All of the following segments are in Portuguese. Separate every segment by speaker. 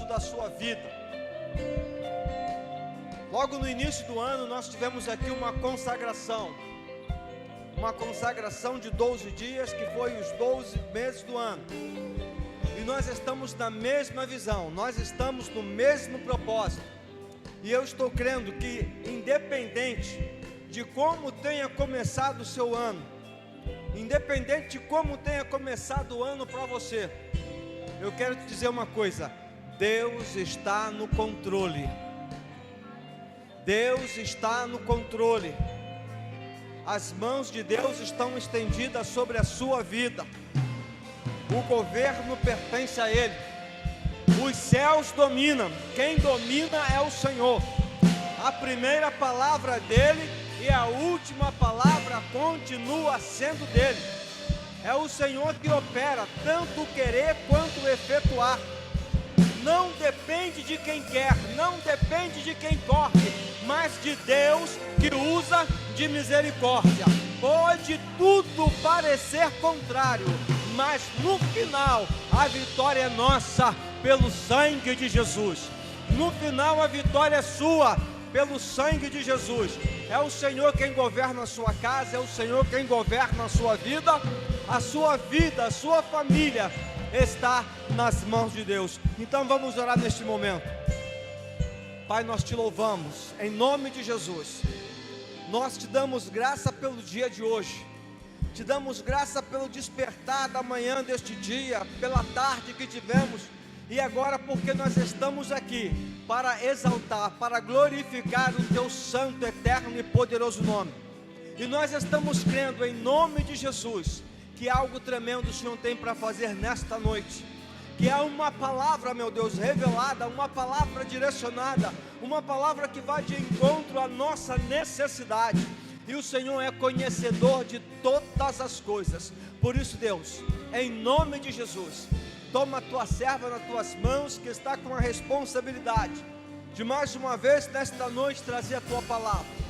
Speaker 1: propósito da sua vida. Logo no início do ano, nós tivemos aqui uma consagração de 12 dias, que foi os 12 meses do ano. E nós estamos na mesma visão, nós estamos no mesmo propósito. E eu estou crendo que, independente de como tenha começado o seu ano, independente de como tenha começado o ano para você, eu quero te dizer uma coisa: Deus está no controle. Deus está no controle. As mãos de Deus estão estendidas sobre a sua vida. O governo pertence a Ele. Os céus dominam. Quem domina é o Senhor. A primeira palavra dele e a última palavra continua sendo dele. É o Senhor que opera tanto o querer quanto o efetuar. Não depende de quem quer, não depende de quem corre, mas de Deus que usa de misericórdia. Pode tudo parecer contrário, mas no final a vitória é nossa pelo sangue de Jesus. No final a vitória é sua pelo sangue de Jesus. É o Senhor quem governa a sua casa, é o Senhor quem governa a sua vida, a sua família está nas mãos de Deus. Então vamos orar neste momento. Pai, nós te louvamos em nome de Jesus. Nós te damos graça pelo dia de hoje. Te damos graça pelo despertar da manhã deste dia, pela tarde que tivemos, e agora porque nós estamos aqui para exaltar, para glorificar o teu santo, eterno e poderoso nome. E nós estamos crendo em nome de Jesus que algo tremendo o Senhor tem para fazer nesta noite, que é uma palavra, meu Deus, revelada, uma palavra direcionada, uma palavra que vai de encontro à nossa necessidade. E o Senhor é conhecedor de todas as coisas. Por isso, Deus, em nome de Jesus, toma a tua serva nas tuas mãos, que está com a responsabilidade de mais uma vez nesta noite trazer a tua palavra.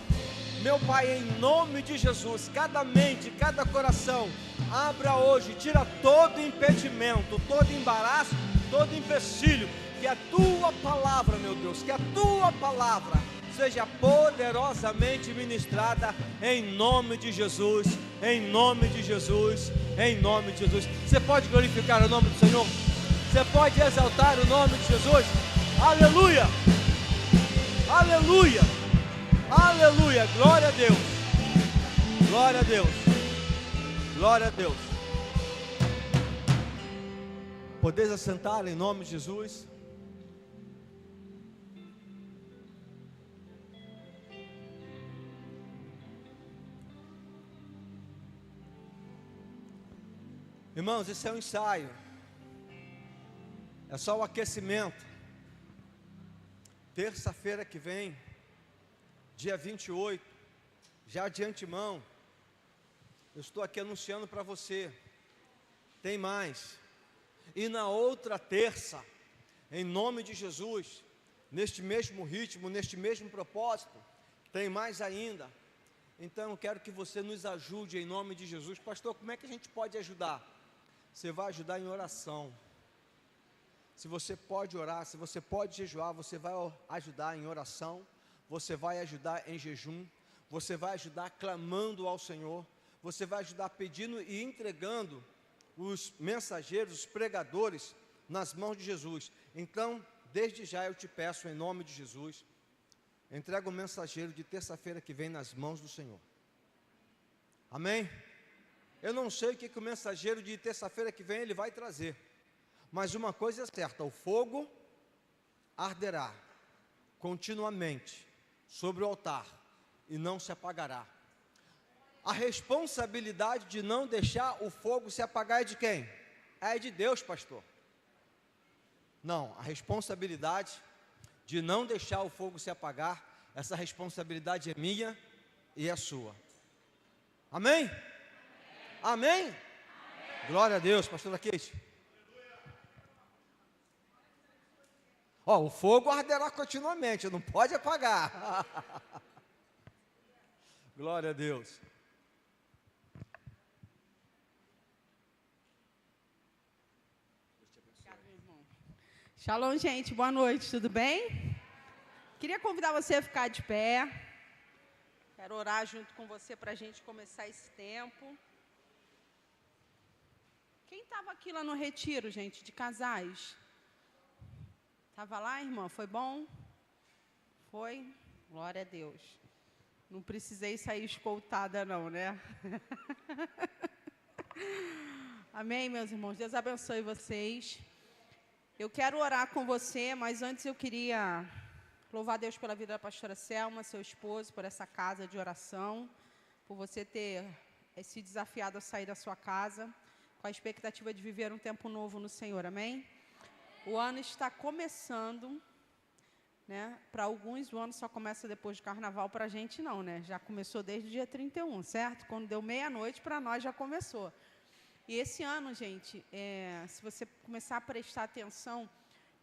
Speaker 1: Meu Pai, em nome de Jesus, cada mente, cada coração, abra hoje, tira todo impedimento, todo embaraço, todo empecilho, que a tua palavra, meu Deus, que a tua palavra seja poderosamente ministrada em nome de Jesus, em nome de Jesus, em nome de Jesus. Você pode glorificar o nome do Senhor? Você pode exaltar o nome de Jesus? Aleluia! Aleluia! Aleluia, glória a Deus, glória a Deus, glória a Deus. Podeis assentar em nome de Jesus. Irmãos, esse é um ensaio, é só o aquecimento. Terça-feira que vem, dia 28, já de antemão, eu estou aqui anunciando para você, tem mais. E na outra terça, em nome de Jesus, neste mesmo ritmo, neste mesmo propósito, tem mais ainda. Então eu quero que você nos ajude em nome de Jesus. Pastor, como é que a gente pode ajudar? Você vai ajudar em oração. Se você pode orar, se você pode jejuar, você vai ajudar em oração. Você vai ajudar em jejum, você vai ajudar clamando ao Senhor, você vai ajudar pedindo e entregando os mensageiros, os pregadores nas mãos de Jesus. Então, desde já eu te peço em nome de Jesus, entrega o mensageiro de terça-feira que vem nas mãos do Senhor. Amém? Eu não sei o que o mensageiro de terça-feira que vem ele vai trazer, mas uma coisa é certa: o fogo arderá continuamente sobre o altar e não se apagará. A responsabilidade de não deixar o fogo se apagar é de quem? É de Deus, pastor. Não, a responsabilidade de não deixar o fogo se apagar, essa responsabilidade é minha e é sua. Amém? Amém? Amém? Glória a Deus, pastor Kate. O fogo arderá continuamente, não pode apagar. Glória a Deus.
Speaker 2: Obrigado, meu irmão. Shalom, gente. Boa noite. Tudo bem? Queria convidar você a ficar de pé. Quero orar junto com você para a gente começar esse tempo. Quem estava aqui lá no retiro, gente, de casais? Estava lá, irmã? Foi bom? Foi? Glória a Deus. Não precisei sair escoltada, não, né? Amém, meus irmãos? Deus abençoe vocês. Eu quero orar com você, mas antes eu queria louvar Deus pela vida da pastora Selma, seu esposo, por essa casa de oração, por você ter se desafiado a sair da sua casa, com a expectativa de viver um tempo novo no Senhor, amém? O ano está começando, né? Para alguns o ano só começa depois do carnaval, para a gente não, né? Já começou desde o dia 31, certo? Quando deu meia-noite, para nós já começou. E esse ano, gente, se você começar a prestar atenção,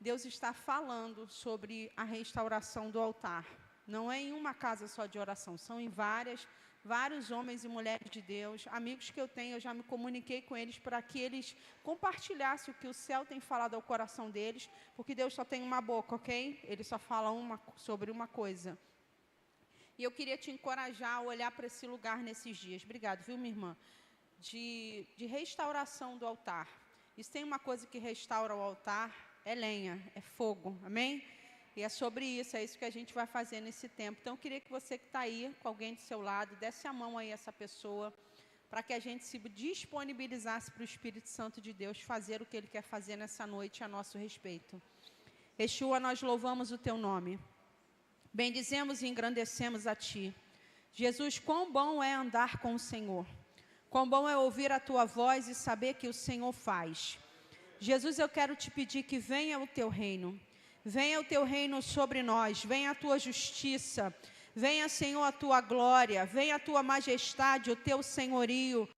Speaker 2: Deus está falando sobre a restauração do altar. Não é em uma casa só de oração, são em vários homens e mulheres de Deus, amigos que eu tenho, eu já me comuniquei com eles para que eles compartilhassem o que o céu tem falado ao coração deles, porque Deus só tem uma boca, ok? Ele só fala sobre uma coisa. E eu queria te encorajar a olhar para esse lugar nesses dias. Obrigado, viu, minha irmã? De restauração do altar. Isso tem uma coisa que restaura o altar, é lenha, é fogo, amém? E é sobre isso, é isso que a gente vai fazer nesse tempo. Então, eu queria que você que está aí, com alguém do seu lado, desse a mão aí a essa pessoa, para que a gente se disponibilizasse para o Espírito Santo de Deus fazer o que Ele quer fazer nessa noite a nosso respeito. Yeshua, nós louvamos o Teu nome. Bendizemos e engrandecemos a Ti. Jesus, quão bom é andar com o Senhor. Quão bom é ouvir a Tua voz e saber que o Senhor faz. Jesus, eu quero te pedir que venha o Teu reino. Venha o Teu reino sobre nós. Venha a Tua justiça. Venha, Senhor, a Tua glória. Venha a Tua majestade, o Teu senhorio.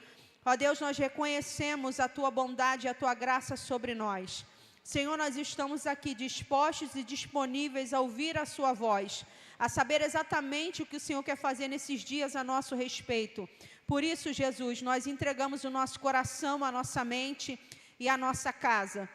Speaker 2: Ó Deus, nós reconhecemos a Tua bondade e a Tua graça sobre nós. Senhor, nós estamos aqui dispostos e disponíveis a ouvir a Sua voz, a saber exatamente o que o Senhor quer fazer nesses dias a nosso respeito. Por isso, Jesus, nós entregamos o nosso coração, a nossa mente e a nossa casa.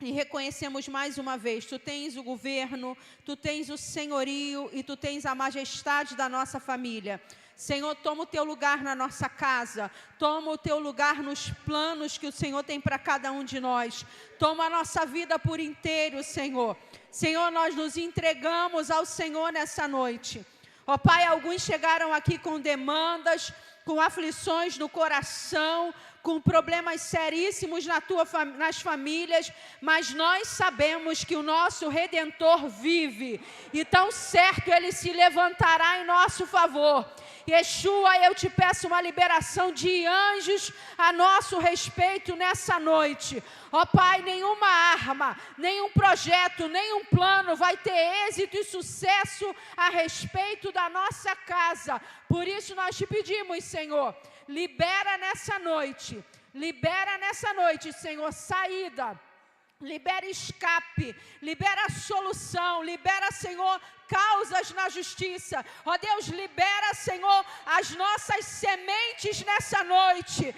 Speaker 2: E reconhecemos mais uma vez, Tu tens o governo, Tu tens o senhorio e Tu tens a majestade da nossa família. Senhor, toma o Teu lugar na nossa casa, toma o Teu lugar nos planos que o Senhor tem para cada um de nós. Toma a nossa vida por inteiro, Senhor. Senhor, nós nos entregamos ao Senhor nessa noite. Ó Pai, alguns chegaram aqui com demandas, com aflições no coração, com problemas seríssimos nas famílias, mas nós sabemos que o nosso Redentor vive, e tão certo Ele se levantará em nosso favor. Yeshua, eu te peço uma liberação de anjos a nosso respeito nessa noite. Ó Pai, nenhuma arma, nenhum projeto, nenhum plano vai ter êxito e sucesso a respeito da nossa casa. Por isso nós te pedimos, Senhor, libera nessa noite, Senhor, saída. Libera escape, libera solução, libera, Senhor, causas na justiça. Ó Deus, libera, Senhor, as nossas sementes nessa noite.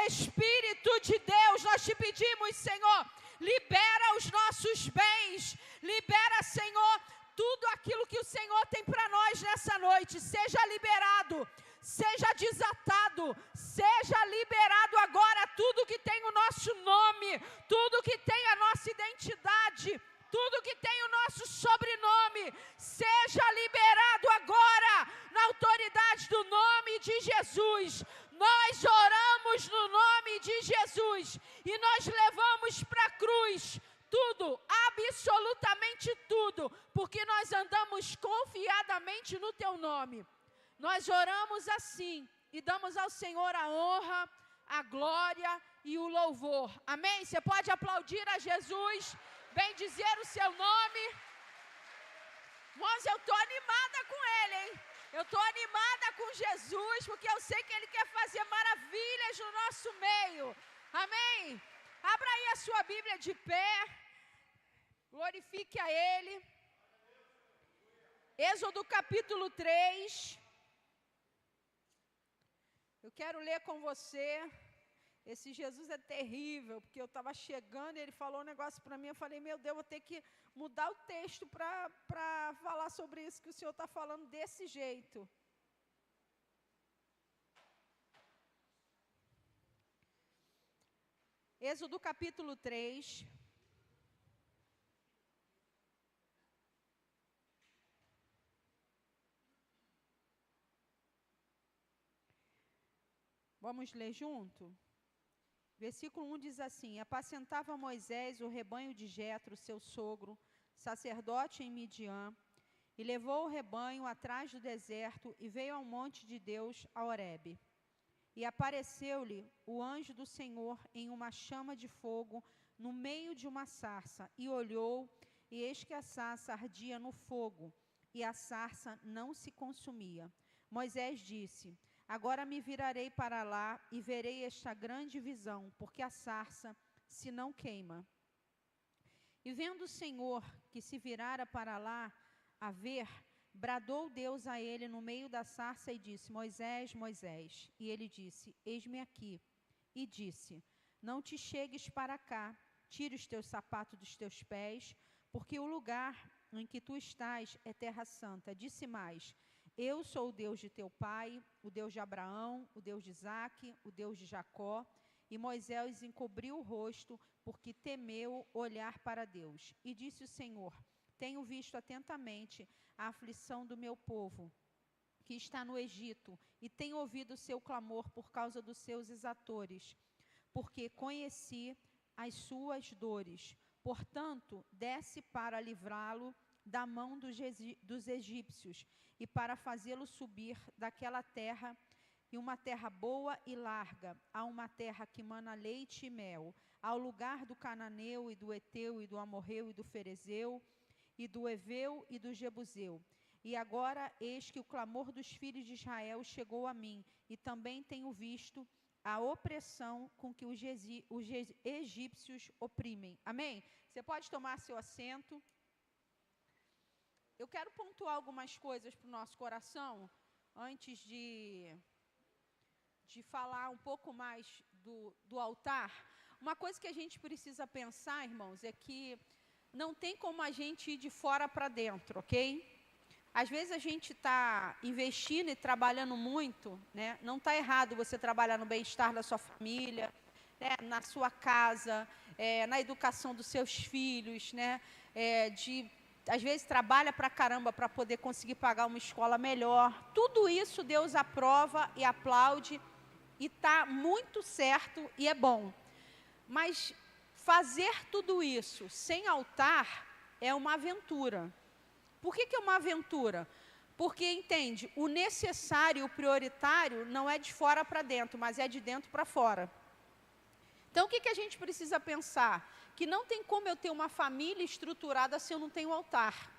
Speaker 2: Espírito de Deus, nós te pedimos, Senhor, libera os nossos bens, libera, Senhor, tudo aquilo que o Senhor tem para nós nessa noite. Seja liberado, seja desatado, seja liberado agora tudo que tem o nosso nome, tudo que tem a nossa identidade, tudo que tem o nosso sobrenome, seja liberado agora, na autoridade do nome de Jesus. Nós oramos no nome de Jesus e nós levamos para a cruz tudo, absolutamente tudo, porque nós andamos confiadamente no Teu nome. Nós oramos assim e damos ao Senhor a honra, a glória e o louvor. Amém? Você pode aplaudir a Jesus, bendizer o seu nome. Irmãos, eu estou animada com Ele, hein? Eu estou animada com Jesus, porque eu sei que Ele quer fazer maravilhas no nosso meio. Amém? Abra aí a sua Bíblia de pé. Glorifique a Ele. Êxodo capítulo 3. Eu quero ler com você esse Jesus é terrível, porque eu estava chegando e ele falou um negócio para mim, eu falei, meu Deus, vou ter que mudar o texto para falar sobre isso que o Senhor está falando desse jeito. Êxodo capítulo 3. Vamos ler junto? Versículo 1 diz assim: apacentava Moisés o rebanho de Jetro, seu sogro, sacerdote em Midian, e levou o rebanho atrás do deserto e veio ao monte de Deus, a Horebe. E apareceu-lhe o anjo do Senhor em uma chama de fogo no meio de uma sarça, e olhou, e eis que a sarça ardia no fogo, e a sarça não se consumia. Moisés disse: agora me virarei para lá e verei esta grande visão, porque a sarça se não queima. E vendo o Senhor que se virara para lá a ver, bradou Deus a ele no meio da sarça e disse: Moisés, Moisés. E ele disse: eis-me aqui. E disse: não te chegues para cá, tire os teus sapatos dos teus pés, porque o lugar em que tu estás é terra santa. Disse mais: eu sou o Deus de teu pai, o Deus de Abraão, o Deus de Isaque, o Deus de Jacó. E Moisés encobriu o rosto, porque temeu olhar para Deus. E disse o Senhor: tenho visto atentamente a aflição do meu povo, que está no Egito, e tenho ouvido o seu clamor por causa dos seus exatores, porque conheci as suas dores. Portanto, desce para livrá-lo da mão dos egípcios, e para fazê-lo subir daquela terra, e uma terra boa e larga, a uma terra que mana leite e mel, ao lugar do cananeu, e do eteu, e do amorreu, e do ferezeu, e do eveu, e do jebuseu. E agora eis que o clamor dos filhos de Israel chegou a mim, e também tenho visto a opressão com que os egípcios oprimem. Amém? Você pode tomar seu assento. Eu quero pontuar algumas coisas para o nosso coração, antes de falar um pouco mais do altar. Uma coisa que a gente precisa pensar, irmãos, é que não tem como a gente ir de fora para dentro, ok? Às vezes a gente está investindo e trabalhando muito, né? Não está errado você trabalhar no bem-estar da sua família, né? Na sua casa, na educação dos seus filhos, né? Às vezes trabalha para caramba para poder conseguir pagar uma escola melhor. Tudo isso Deus aprova e aplaude e está muito certo e é bom. Mas fazer tudo isso sem altar é uma aventura. Por que é uma aventura? Porque, entende, o necessário, o prioritário, não é de fora para dentro, mas é de dentro para fora. Então, o que a gente precisa pensar? Que não tem como eu ter uma família estruturada se eu não tenho altar.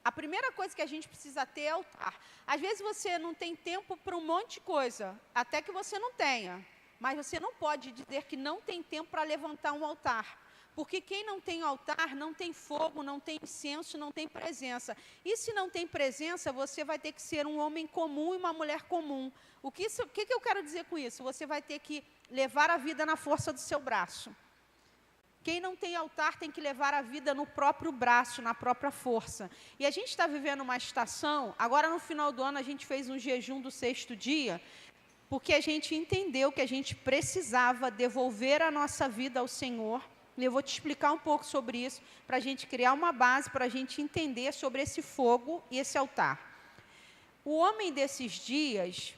Speaker 2: A primeira coisa que a gente precisa ter é altar. Às vezes você não tem tempo para um monte de coisa, até que você não tenha. Mas você não pode dizer que não tem tempo para levantar um altar. Porque quem não tem altar, não tem fogo, não tem incenso, não tem presença. E se não tem presença, você vai ter que ser um homem comum e uma mulher comum. O que eu quero dizer com isso? Você vai ter que levar a vida na força do seu braço. Quem não tem altar tem que levar a vida no próprio braço, na própria força. E a gente está vivendo uma estação, agora no final do ano a gente fez um jejum do 6º dia, porque a gente entendeu que a gente precisava devolver a nossa vida ao Senhor. E eu vou te explicar um pouco sobre isso, para a gente criar uma base, para a gente entender sobre esse fogo e esse altar. O homem desses dias,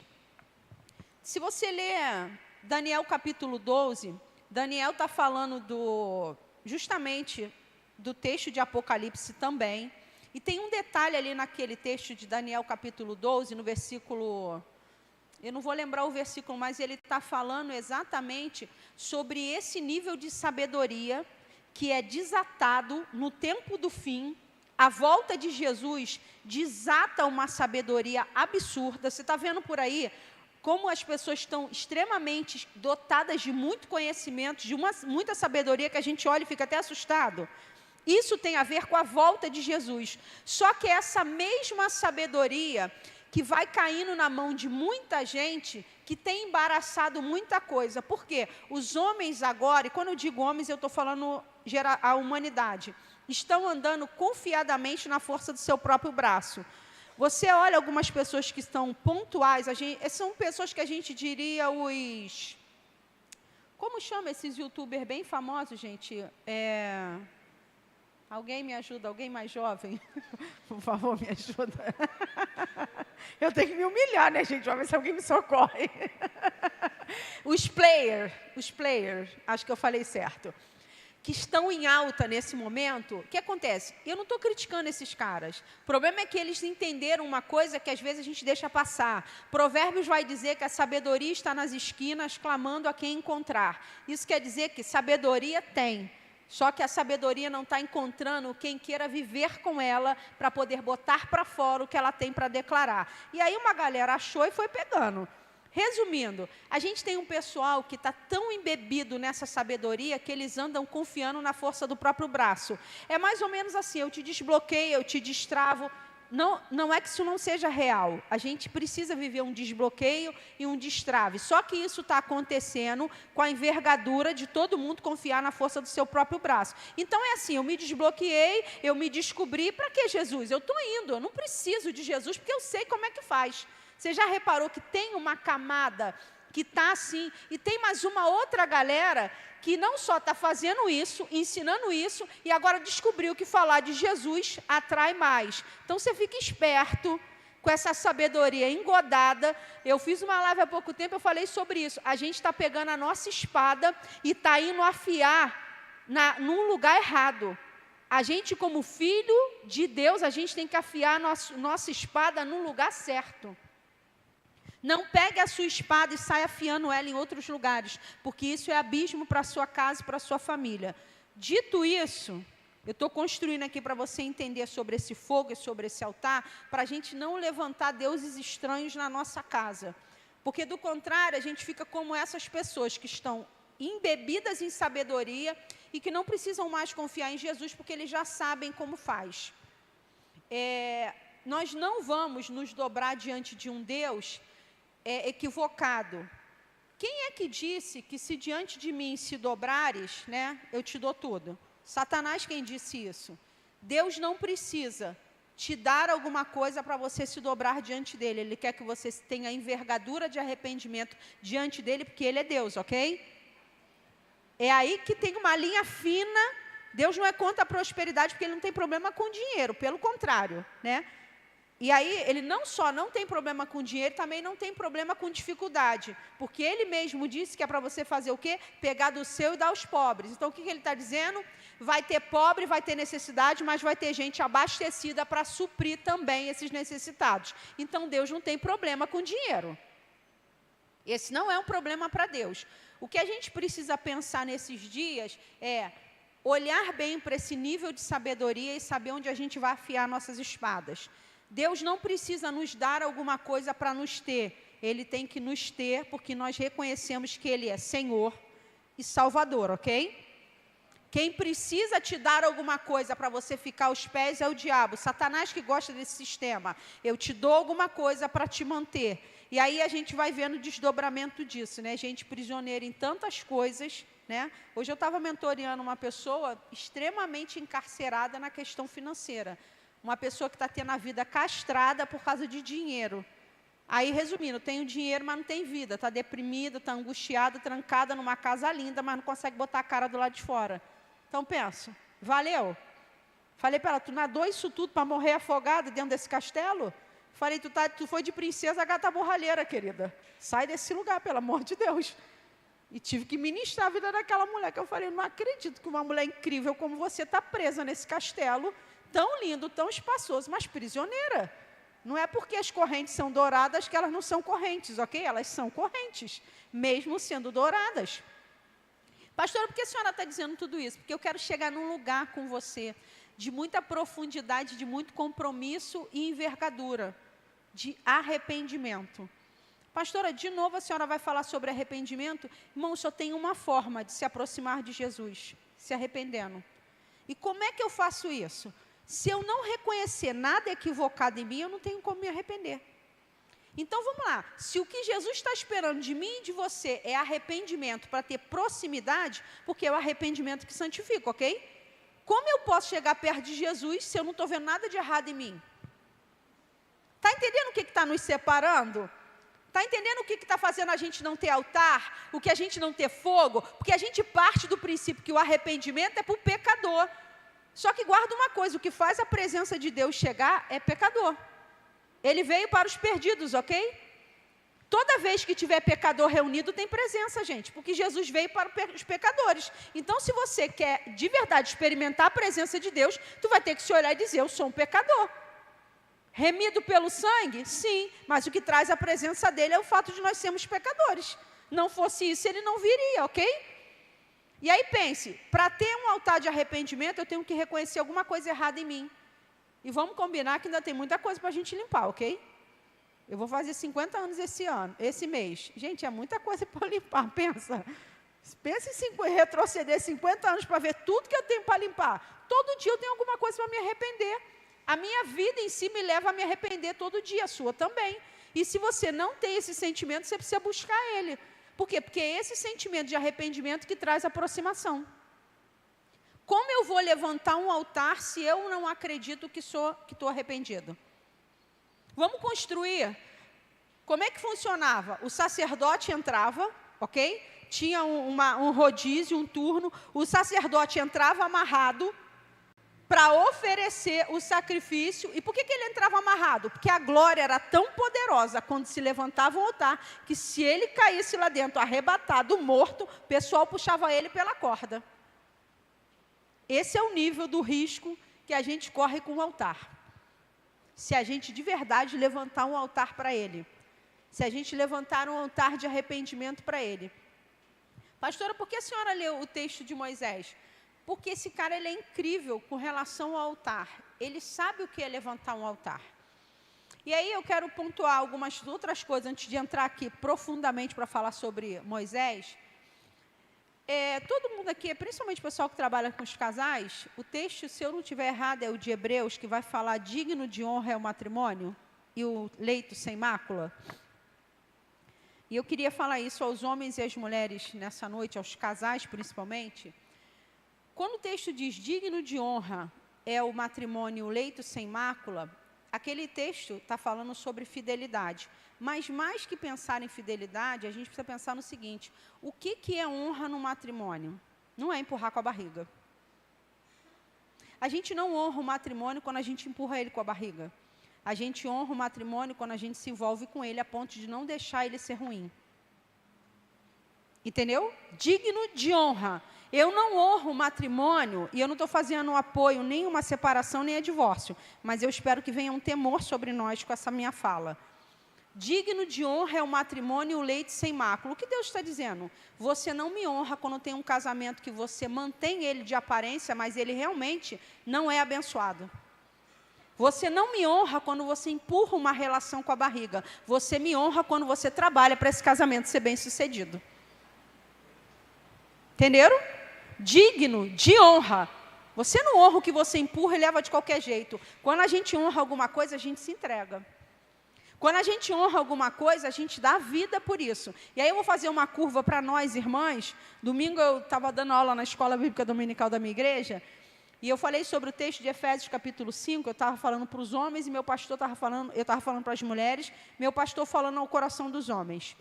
Speaker 2: se você ler Daniel capítulo 12, Daniel está falando justamente do texto de Apocalipse também. E tem um detalhe ali naquele texto de Daniel capítulo 12, no versículo... Eu não vou lembrar o versículo, mas ele está falando exatamente sobre esse nível de sabedoria que é desatado no tempo do fim. A volta de Jesus desata uma sabedoria absurda. Você está vendo por aí como as pessoas estão extremamente dotadas de muito conhecimento, de muita sabedoria, que a gente olha e fica até assustado. Isso tem a ver com a volta de Jesus. Só que essa mesma sabedoria que vai caindo na mão de muita gente que tem embaraçado muita coisa. Por quê? Os homens agora, e quando eu digo homens, eu estou falando a humanidade, estão andando confiadamente na força do seu próprio braço. Você olha algumas pessoas que estão pontuais, são pessoas que a gente diria os... Como chama esses youtubers bem famosos, gente? Alguém me ajuda? Alguém mais jovem? Por favor, me ajuda. Eu tenho que me humilhar, né, gente? Vamos ver se alguém me socorre. Os players, acho que eu falei certo, que estão em alta nesse momento. O que acontece? Eu não estou criticando esses caras. O problema é que eles entenderam uma coisa que às vezes a gente deixa passar. Provérbios vai dizer que a sabedoria está nas esquinas, clamando a quem encontrar. Isso quer dizer que sabedoria tem. Só que a sabedoria não está encontrando quem queira viver com ela para poder botar para fora o que ela tem para declarar. E aí uma galera achou e foi pegando. Resumindo, a gente tem um pessoal que está tão embebido nessa sabedoria que eles andam confiando na força do próprio braço. É mais ou menos assim, eu te desbloqueio, eu te destravo. Não é que isso não seja real. A gente precisa viver um desbloqueio e um destrave. Só que isso está acontecendo com a envergadura de todo mundo confiar na força do seu próprio braço. Então é assim, eu me desbloqueei, eu me descobri. Para que Jesus? Eu estou indo, eu não preciso de Jesus porque eu sei como é que faz. Você já reparou que tem uma camada que está assim, e tem mais uma outra galera que não só está fazendo isso, ensinando isso, e agora descobriu que falar de Jesus atrai mais. Então, você fica esperto com essa sabedoria engodada. Eu fiz uma live há pouco tempo, eu falei sobre isso. A gente está pegando a nossa espada e está indo afiar num lugar errado. A gente, como filho de Deus, a gente tem que afiar nossa espada no lugar certo. Não pegue a sua espada e saia afiando ela em outros lugares, porque isso é abismo para a sua casa e para a sua família. Dito isso, eu estou construindo aqui para você entender sobre esse fogo e sobre esse altar, para a gente não levantar deuses estranhos na nossa casa. Porque, do contrário, a gente fica como essas pessoas que estão embebidas em sabedoria e que não precisam mais confiar em Jesus, porque eles já sabem como faz. Nós não vamos nos dobrar diante de um Deus equivocado. Quem é que disse que se diante de mim se dobrares, né, eu te dou tudo? Satanás quem disse isso. Deus não precisa te dar alguma coisa para você se dobrar diante dele. Ele quer que você tenha envergadura de arrependimento diante dele, porque ele é Deus, ok? É aí que tem uma linha fina. Deus não é contra a prosperidade, porque ele não tem problema com dinheiro, pelo contrário, né? E aí, ele não só não tem problema com dinheiro, também não tem problema com dificuldade. Porque ele mesmo disse que é para você fazer o quê? Pegar do seu e dar aos pobres. Então, o que ele está dizendo? Vai ter pobre, vai ter necessidade, mas vai ter gente abastecida para suprir também esses necessitados. Então, Deus não tem problema com dinheiro. Esse não é um problema para Deus. O que a gente precisa pensar nesses dias é olhar bem para esse nível de sabedoria e saber onde a gente vai afiar nossas espadas. Deus não precisa nos dar alguma coisa para nos ter. Ele tem que nos ter porque nós reconhecemos que Ele é Senhor e Salvador, ok? Quem precisa te dar alguma coisa para você ficar aos pés é o diabo. Satanás que gosta desse sistema. Eu te dou alguma coisa para te manter. E aí a gente vai vendo o desdobramento disso, né? Gente prisioneira em tantas coisas, né? Hoje eu estava mentoreando uma pessoa extremamente encarcerada na questão financeira. Uma pessoa que está tendo a vida castrada por causa de dinheiro. Aí, resumindo, tem o dinheiro, mas não tem vida. Está deprimida, está angustiada, trancada numa casa linda, mas não consegue botar a cara do lado de fora. Então, penso, valeu. Falei para ela, tu nadou isso tudo para morrer afogada dentro desse castelo? Falei, tu foi de princesa gata borralheira, querida. Sai desse lugar, pelo amor de Deus. E tive que ministrar a vida daquela mulher, que eu falei, não acredito que uma mulher incrível como você está presa nesse castelo, tão lindo, tão espaçoso, mas prisioneira. Não é porque as correntes são douradas que elas não são correntes, ok? Elas são correntes, mesmo sendo douradas. Pastora, por que a senhora está dizendo tudo isso? Porque eu quero chegar num lugar com você de muita profundidade, de muito compromisso e envergadura, de arrependimento. Pastora, de novo a senhora vai falar sobre arrependimento? Irmão, só tem uma forma de se aproximar de Jesus, se arrependendo. E como é que eu faço isso? Se eu não reconhecer nada equivocado em mim, eu não tenho como me arrepender. Então vamos lá, se o que Jesus está esperando de mim e de você é arrependimento para ter proximidade, porque é o arrependimento que santifica, ok? Como eu posso chegar perto de Jesus se eu não estou vendo nada de errado em mim? Está entendendo o que está nos separando? Está entendendo o que está fazendo a gente não ter altar? O que a gente não ter fogo? Porque a gente parte do princípio que o arrependimento é para o pecador. Só que guarda uma coisa, o que faz a presença de Deus chegar é pecador. Ele veio para os perdidos, ok? Toda vez que tiver pecador reunido, tem presença, gente, porque Jesus veio para os pecadores. Então, se você quer de verdade experimentar a presença de Deus, tu vai ter que se olhar e dizer, eu sou um pecador. Remido pelo sangue? Sim, mas o que traz a presença dele é o fato de nós sermos pecadores. Não fosse isso, ele não viria, ok? E aí pense, para ter um altar de arrependimento, eu tenho que reconhecer alguma coisa errada em mim. E vamos combinar que ainda tem muita coisa para a gente limpar, ok? Eu vou fazer 50 anos esse mês. Gente, é muita coisa para limpar, pensa. Pensa em retroceder 50 anos para ver tudo que eu tenho para limpar. Todo dia eu tenho alguma coisa para me arrepender. A minha vida em si me leva a me arrepender todo dia, a sua também. E se você não tem esse sentimento, você precisa buscar ele. Por quê? Porque é esse sentimento de arrependimento que traz aproximação. Como eu vou levantar um altar se eu não acredito que estou arrependido? Vamos construir. Como é que funcionava? O sacerdote entrava, ok? Tinha um rodízio, um turno. O sacerdote entrava amarrado para oferecer o sacrifício. E por que ele entrava amarrado? Porque a glória era tão poderosa quando se levantava o altar, que se ele caísse lá dentro, arrebatado, morto, o pessoal puxava ele pela corda. Esse é o nível do risco que a gente corre com o altar. Se a gente de verdade levantar um altar para ele. Se a gente levantar um altar de arrependimento para ele. Pastora, por que a senhora leu o texto de Moisés? Porque esse cara ele é incrível com relação ao altar. Ele sabe o que é levantar um altar. E aí eu quero pontuar algumas outras coisas antes de entrar aqui profundamente para falar sobre Moisés. Todo mundo aqui, principalmente o pessoal que trabalha com os casais, o texto, se eu não estiver errado, é o de Hebreus, que vai falar digno de honra é o matrimônio e o leito sem mácula. E eu queria falar isso aos homens e às mulheres nessa noite, aos casais principalmente. Quando o texto diz digno de honra é o matrimônio e o leito sem mácula, aquele texto está falando sobre fidelidade. Mas mais que pensar em fidelidade, a gente precisa pensar no seguinte, o que é honra no matrimônio? Não é empurrar com a barriga. A gente não honra o matrimônio quando a gente empurra ele com a barriga. A gente honra o matrimônio quando a gente se envolve com ele a ponto de não deixar ele ser ruim. Entendeu? Digno de honra. Eu não honro o matrimônio e eu não estou fazendo apoio nem uma separação nem a divórcio. Mas eu espero que venha um temor sobre nós com essa minha fala. Digno de honra é o matrimônio e o leito sem mácula. O que Deus está dizendo? Você não me honra quando tem um casamento que você mantém ele de aparência, mas ele realmente não é abençoado. Você não me honra quando você empurra uma relação com a barriga. Você me honra quando você trabalha para esse casamento ser bem sucedido. Entenderam? Digno de honra. Você não honra o que você empurra e leva de qualquer jeito. Quando a gente honra alguma coisa, a gente se entrega. Quando a gente honra alguma coisa, a gente dá vida por isso. E aí eu vou fazer uma curva para nós, irmãs. Domingo eu estava dando aula na escola bíblica dominical da minha igreja, e eu falei sobre o texto de Efésios capítulo 5, eu estava falando para os homens, e meu pastor estava falando, eu estava falando para as mulheres, meu pastor falando ao coração dos homens.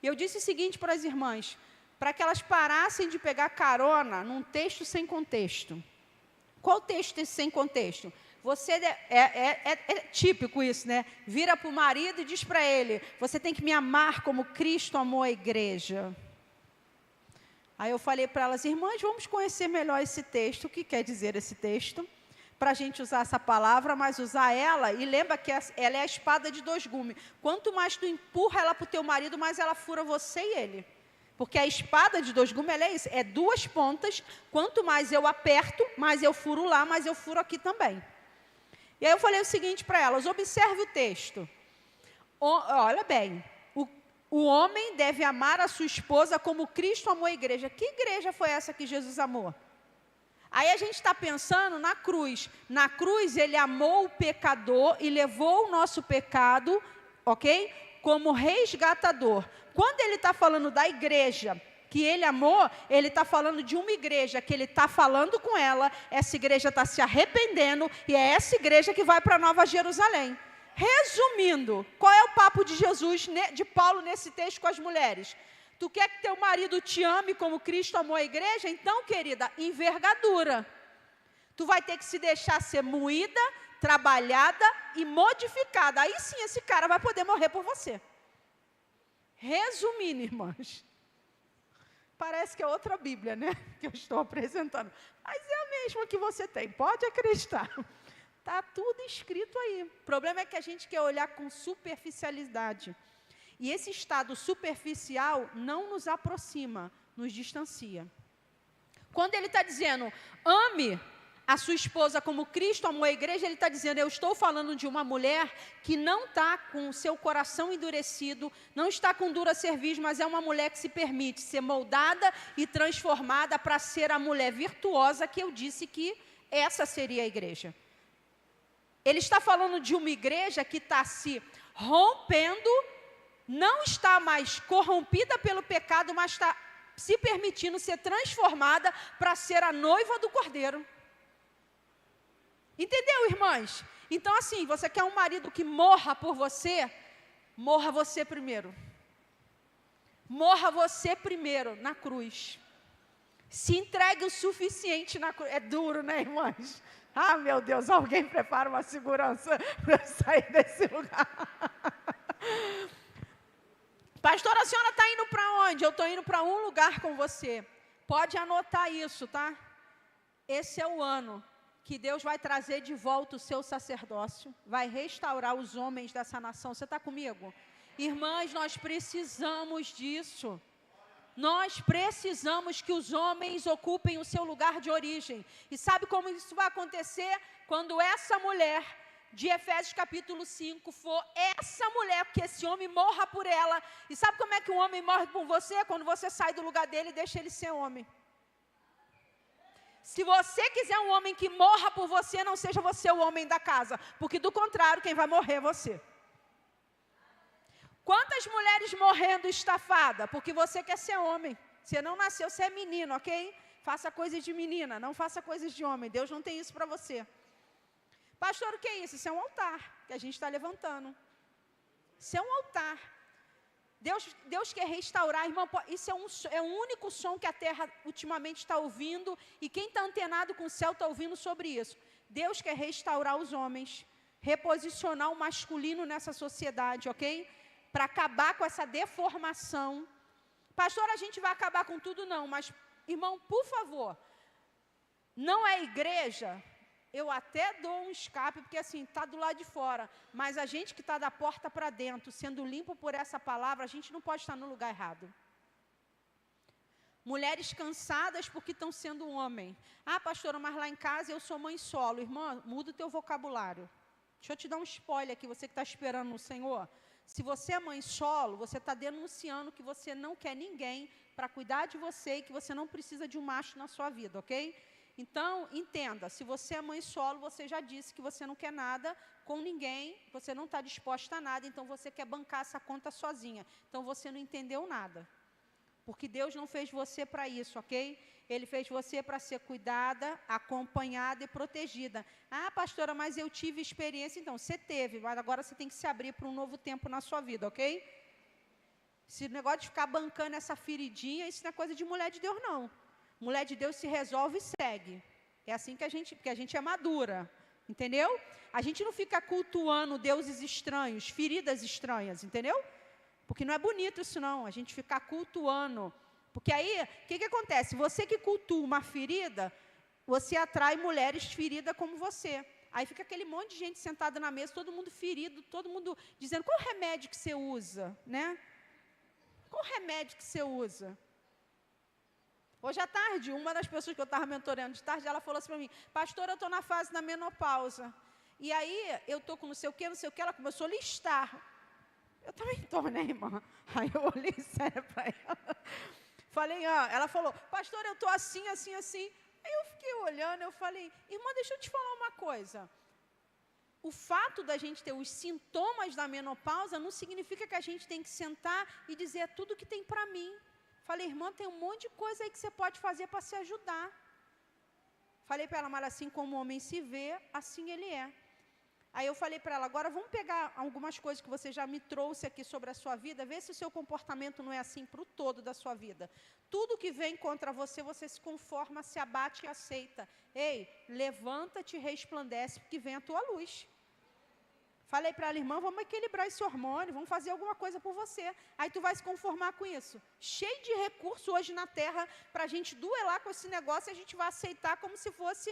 Speaker 2: E eu disse o seguinte para as irmãs, para que elas parassem de pegar carona num texto sem contexto. Qual texto esse sem contexto? Você é típico isso, né? Vira para o marido e diz para ele, você tem que me amar como Cristo amou a igreja. Aí eu falei para elas, irmãs, vamos conhecer melhor esse texto. O que quer dizer esse texto? Para a gente usar essa palavra, mas usar ela, e lembra que ela é a espada de dois gumes. Quanto mais tu empurra ela para o teu marido, mais ela fura você e ele. Porque a espada de dois gumes, ela é isso, é duas pontas. Quanto mais eu aperto, mais eu furo lá, mais eu furo aqui também. E aí eu falei o seguinte para elas, observe o texto. Olha bem, o homem deve amar a sua esposa como Cristo amou a igreja. Que igreja foi essa que Jesus amou? Aí a gente está pensando na cruz. Na cruz ele amou o pecador e levou o nosso pecado, ok? como resgatador. Quando ele está falando da igreja que ele amou, ele está falando de uma igreja que ele está falando com ela, essa igreja está se arrependendo, e é essa igreja que vai para Nova Jerusalém. Resumindo, qual é o papo de Jesus, de Paulo nesse texto com as mulheres? Tu quer que teu marido te ame como Cristo amou a igreja? Então, querida, envergadura. Tu vai ter que se deixar ser moída, trabalhada e modificada. Aí sim esse cara vai poder morrer por você. Resumindo, irmãs. Parece que é outra Bíblia, né? Que eu estou apresentando. Mas é a mesma que você tem, pode acreditar. Está tudo escrito aí. O problema é que a gente quer olhar com superficialidade. E esse estado superficial não nos aproxima, nos distancia. Quando ele está dizendo, ame a sua esposa como Cristo amou a igreja, ele está dizendo, eu estou falando de uma mulher que não está com o seu coração endurecido, não está com dura cerviz, mas é uma mulher que se permite ser moldada e transformada para ser a mulher virtuosa que eu disse que essa seria a igreja. Ele está falando de uma igreja que está se rompendo, não está mais corrompida pelo pecado, mas está se permitindo ser transformada para ser a noiva do Cordeiro. Entendeu, irmãs? Então, assim, você quer um marido que morra por você? Morra você primeiro. Morra você primeiro na cruz. Se entregue o suficiente na cruz. É duro, né, irmãs? Ah, meu Deus, alguém prepara uma segurança para eu sair desse lugar. Pastora, a senhora está indo para onde? Eu estou indo para um lugar com você. Pode anotar isso, tá? Esse é o ano que Deus vai trazer de volta o seu sacerdócio, vai restaurar os homens dessa nação. Você está comigo? Irmãs, nós precisamos disso. Nós precisamos que os homens ocupem o seu lugar de origem. E sabe como isso vai acontecer? Quando essa mulher de Efésios capítulo 5 for essa mulher, que esse homem morra por ela. E sabe como é que um homem morre por você? Quando você sai do lugar dele e deixa ele ser homem. Se você quiser um homem que morra por você, não seja você o homem da casa, porque do contrário, quem vai morrer é você. Quantas mulheres morrendo estafada? Porque você quer ser homem. Você não nasceu, você é menino, ok? Faça coisas de menina, não faça coisas de homem. Deus não tem isso para você. Pastor, o que é isso? Isso é um altar que a gente está levantando. Isso é um altar. Deus quer restaurar, irmão. Isso é um único som que a terra ultimamente está ouvindo. E quem está antenado com o céu está ouvindo sobre isso. Deus quer restaurar os homens, reposicionar o masculino nessa sociedade, ok? Para acabar com essa deformação. Pastor, a gente vai acabar com tudo? Não, mas, irmão, por favor, não é igreja. Eu até dou um escape, porque assim, está do lado de fora. Mas a gente que está da porta para dentro, sendo limpo por essa palavra, a gente não pode estar no lugar errado. Mulheres cansadas porque estão sendo um homem. Ah, pastora, mas lá em casa eu sou mãe solo. Irmã, muda o teu vocabulário. Deixa eu te dar um spoiler aqui, você que está esperando no Senhor. Se você é mãe solo, você está denunciando que você não quer ninguém para cuidar de você e que você não precisa de um macho na sua vida, ok? Então, entenda, se você é mãe solo, você já disse que você não quer nada com ninguém, você não está disposta a nada, então você quer bancar essa conta sozinha. Então, você não entendeu nada. Porque Deus não fez você para isso, ok? Ele fez você para ser cuidada, acompanhada e protegida. Ah, pastora, mas eu tive experiência. Então, você teve, mas agora você tem que se abrir para um novo tempo na sua vida, ok? Esse negócio de ficar bancando essa feridinha, isso não é coisa de mulher de Deus, não. Mulher de Deus se resolve e segue. É assim que porque a gente é madura, entendeu? A gente não fica cultuando deuses estranhos, feridas estranhas, entendeu? Porque não é bonito isso não, a gente ficar cultuando. Porque aí, o que acontece? Você que cultua uma ferida, você atrai mulheres feridas como você. Aí fica aquele monte de gente sentada na mesa, todo mundo ferido, todo mundo dizendo, qual remédio que você usa, né? Qual remédio que você usa? Hoje à tarde, uma das pessoas que eu estava mentorando de tarde, ela falou assim para mim, pastora, eu estou na fase da menopausa. E aí, eu estou com não sei o que, ela começou a listar. Eu também estou, né, irmã? Aí eu olhei sério para ela. Falei, ela falou, pastora, eu estou assim, assim, assim. Aí eu fiquei olhando, eu falei, irmã, deixa eu te falar uma coisa. o fato da gente ter os sintomas da menopausa não significa que a gente tem que sentar e dizer é tudo que tem para mim. Falei, irmã, tem um monte de coisa aí que você pode fazer para se ajudar. Falei para ela, mas assim como o homem se vê, assim ele é. Aí eu falei para ela, agora vamos pegar algumas coisas que você já me trouxe aqui sobre a sua vida, ver se o seu comportamento não é assim para o todo da sua vida. Tudo que vem contra você, você se conforma, se abate e aceita. Ei, levanta-te e resplandece, porque vem a tua luz. Falei para ela, irmã, vamos equilibrar esse hormônio, vamos fazer alguma coisa por você. Aí tu vai se conformar com isso. Cheio de recurso hoje na Terra, para a gente duelar com esse negócio, a gente vai aceitar como se fosse,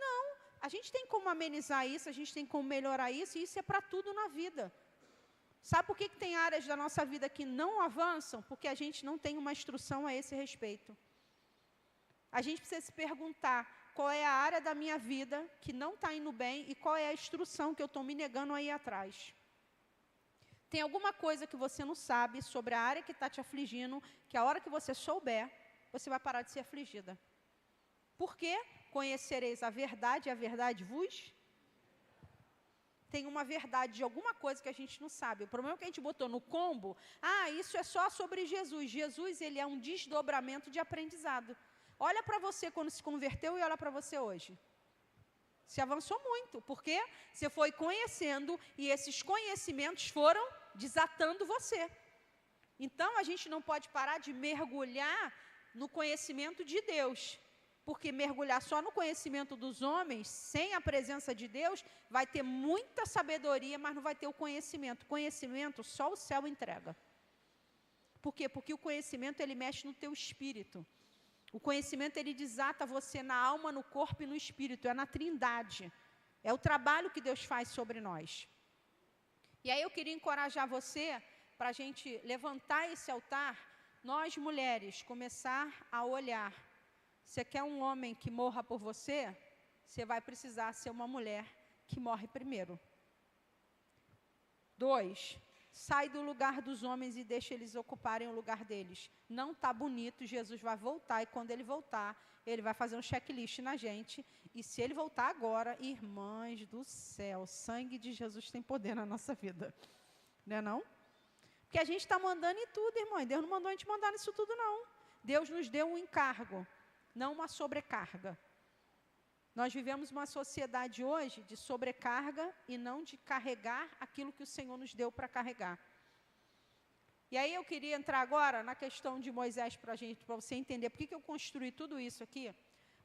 Speaker 2: não. A gente tem como amenizar isso, a gente tem como melhorar isso, e isso é para tudo na vida. Sabe por que tem áreas da nossa vida que não avançam? Porque a gente não tem uma instrução a esse respeito. A gente precisa se perguntar, qual é a área da minha vida que não está indo bem e qual é a instrução que eu estou me negando a ir atrás. Tem alguma coisa que você não sabe sobre a área que está te afligindo, que a hora que você souber, você vai parar de ser afligida. Por quê? Conhecereis a verdade e a verdade vos... Tem uma verdade de alguma coisa que a gente não sabe. O problema é que a gente botou no combo, isso é só sobre Jesus. Jesus, ele é um desdobramento de aprendizado. Olha para você quando se converteu e olha para você hoje. Se avançou muito, porque você foi conhecendo e esses conhecimentos foram desatando você. Então, a gente não pode parar de mergulhar no conhecimento de Deus. Porque mergulhar só no conhecimento dos homens, sem a presença de Deus, vai ter muita sabedoria, mas não vai ter o conhecimento. Conhecimento só o céu entrega. Por quê? Porque o conhecimento, ele mexe no teu espírito. O conhecimento, ele desata você na alma, no corpo e no espírito. É na trindade. É o trabalho que Deus faz sobre nós. E aí eu queria encorajar você, para a gente levantar esse altar, nós mulheres, começar a olhar. Você quer um homem que morra por você? Você vai precisar ser uma mulher que morre primeiro. 2, sai do lugar dos homens e deixa eles ocuparem o lugar deles. Não está bonito, Jesus vai voltar, e quando ele voltar, ele vai fazer um checklist na gente. E se ele voltar agora, irmãs do céu, o sangue de Jesus tem poder na nossa vida. Não é não? Porque a gente está mandando em tudo, irmão. Deus não mandou a gente mandar nisso tudo, não. Deus nos deu um encargo, não uma sobrecarga. Nós vivemos uma sociedade hoje de sobrecarga e não de carregar aquilo que o Senhor nos deu para carregar. E aí eu queria entrar agora na questão de Moisés para você entender por que eu construí tudo isso aqui.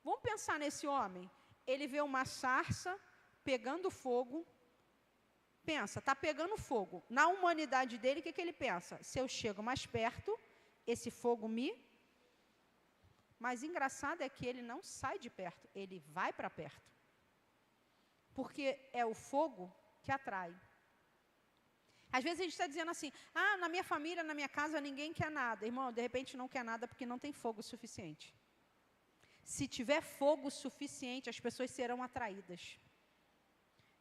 Speaker 2: Vamos pensar nesse homem. Ele vê uma sarça pegando fogo. Pensa, está pegando fogo. Na humanidade dele, o que ele pensa? Se eu chego mais perto, esse fogo me... Mas engraçado é que ele não sai de perto, ele vai para perto. Porque é o fogo que atrai. Às vezes a gente está dizendo assim, na minha família, na minha casa, ninguém quer nada. Irmão, de repente não quer nada porque não tem fogo suficiente. Se tiver fogo suficiente, as pessoas serão atraídas.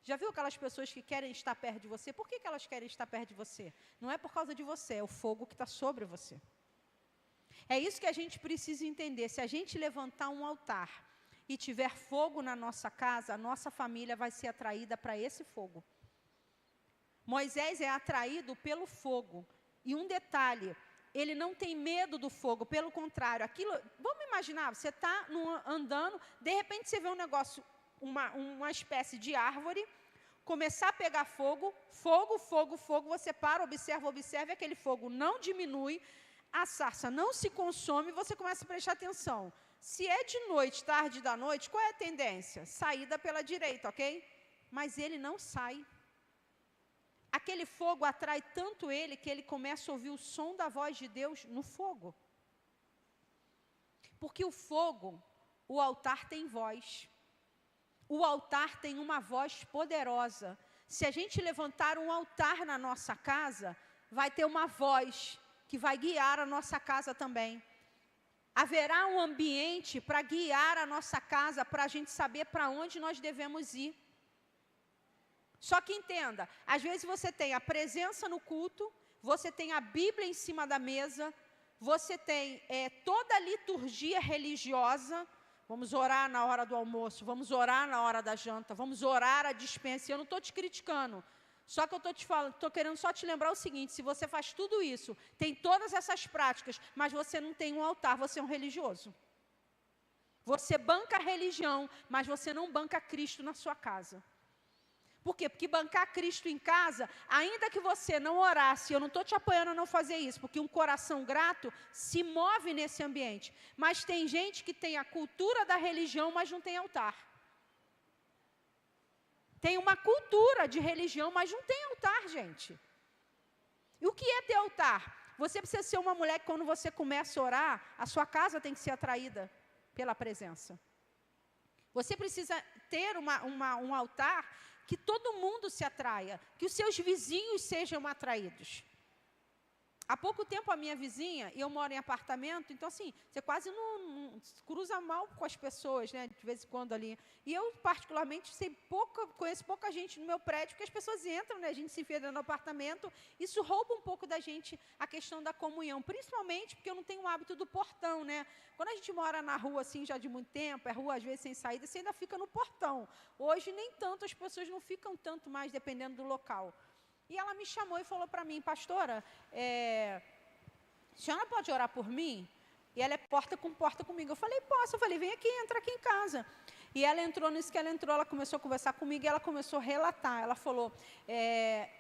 Speaker 2: Já viu aquelas pessoas que querem estar perto de você? Por que elas querem estar perto de você? Não é por causa de você, é o fogo que está sobre você. É isso que a gente precisa entender. Se a gente levantar um altar e tiver fogo na nossa casa, a nossa família vai ser atraída para esse fogo. Moisés é atraído pelo fogo. E um detalhe, ele não tem medo do fogo, pelo contrário. Vamos imaginar, você está andando, de repente você vê um negócio, uma espécie de árvore, começar a pegar fogo, você para, observa, aquele fogo não diminui, a sarça não se consome, você começa a prestar atenção. Se é de noite, tarde da noite, qual é a tendência? Saída pela direita, ok? Mas ele não sai. Aquele fogo atrai tanto ele que ele começa a ouvir o som da voz de Deus no fogo. Porque o fogo, o altar tem voz. O altar tem uma voz poderosa. Se a gente levantar um altar na nossa casa, vai ter uma voz que vai guiar a nossa casa também. Haverá um ambiente para guiar a nossa casa, para a gente saber para onde nós devemos ir. Só que entenda, às vezes você tem a presença no culto, você tem a Bíblia em cima da mesa, você tem toda a liturgia religiosa, Vamos orar na hora do almoço, vamos orar na hora da janta, vamos orar à dispensa. Eu não estou te criticando, só que eu estou querendo só te lembrar o seguinte: se você faz tudo isso, tem todas essas práticas, mas você não tem um altar, você é um religioso. Você banca a religião, mas você não banca Cristo na sua casa. Por quê? Porque bancar Cristo em casa, ainda que você não orasse, eu não estou te apoiando a não fazer isso, porque um coração grato se move nesse ambiente. Mas tem gente que tem a cultura da religião, mas não tem altar. Tem uma cultura de religião, mas não tem altar, gente. E o que é ter altar? Você precisa ser uma mulher que, quando você começa a orar, a sua casa tem que ser atraída pela presença. Você precisa ter um altar que todo mundo se atraia, que os seus vizinhos sejam atraídos. Há pouco tempo a minha vizinha, e eu moro em apartamento, então assim, você quase não cruza mal com as pessoas, né, de vez em quando ali. E eu particularmente conheço pouca gente no meu prédio, porque as pessoas entram, né, a gente se enfia no apartamento, isso rouba um pouco da gente a questão da comunhão, principalmente porque eu não tenho o hábito do portão, né. Quando a gente mora na rua assim já de muito tempo, é rua às vezes sem saída, você ainda fica no portão. Hoje nem tanto, as pessoas não ficam tanto mais dependendo do local. E ela me chamou e falou para mim: pastora, a senhora pode orar por mim? E ela é porta comigo. Eu falei: posso. Eu falei: vem aqui, entra aqui em casa. E ela entrou, nisso que ela entrou, ela começou a conversar comigo e ela começou a relatar. Ela falou: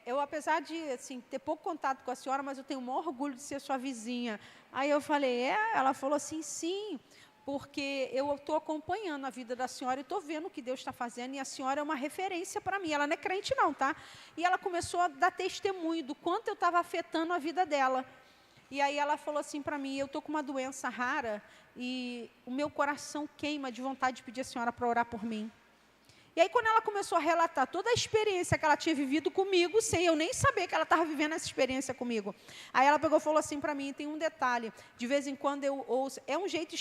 Speaker 2: eu, apesar de assim, ter pouco contato com a senhora, mas eu tenho o maior orgulho de ser sua vizinha. Aí eu falei: Ela falou assim: sim, porque eu estou acompanhando a vida da senhora e estou vendo o que Deus está fazendo, e a senhora é uma referência para mim. Ela não é crente não, tá? E ela começou a dar testemunho do quanto eu estava afetando a vida dela. E aí ela falou assim para mim: eu estou com uma doença rara e o meu coração queima de vontade de pedir a senhora para orar por mim. E aí, quando ela começou a relatar toda a experiência que ela tinha vivido comigo, sem eu nem saber que ela estava vivendo essa experiência comigo, aí ela pegou e falou assim para mim: tem um detalhe, de vez em quando eu ouço, é um jeito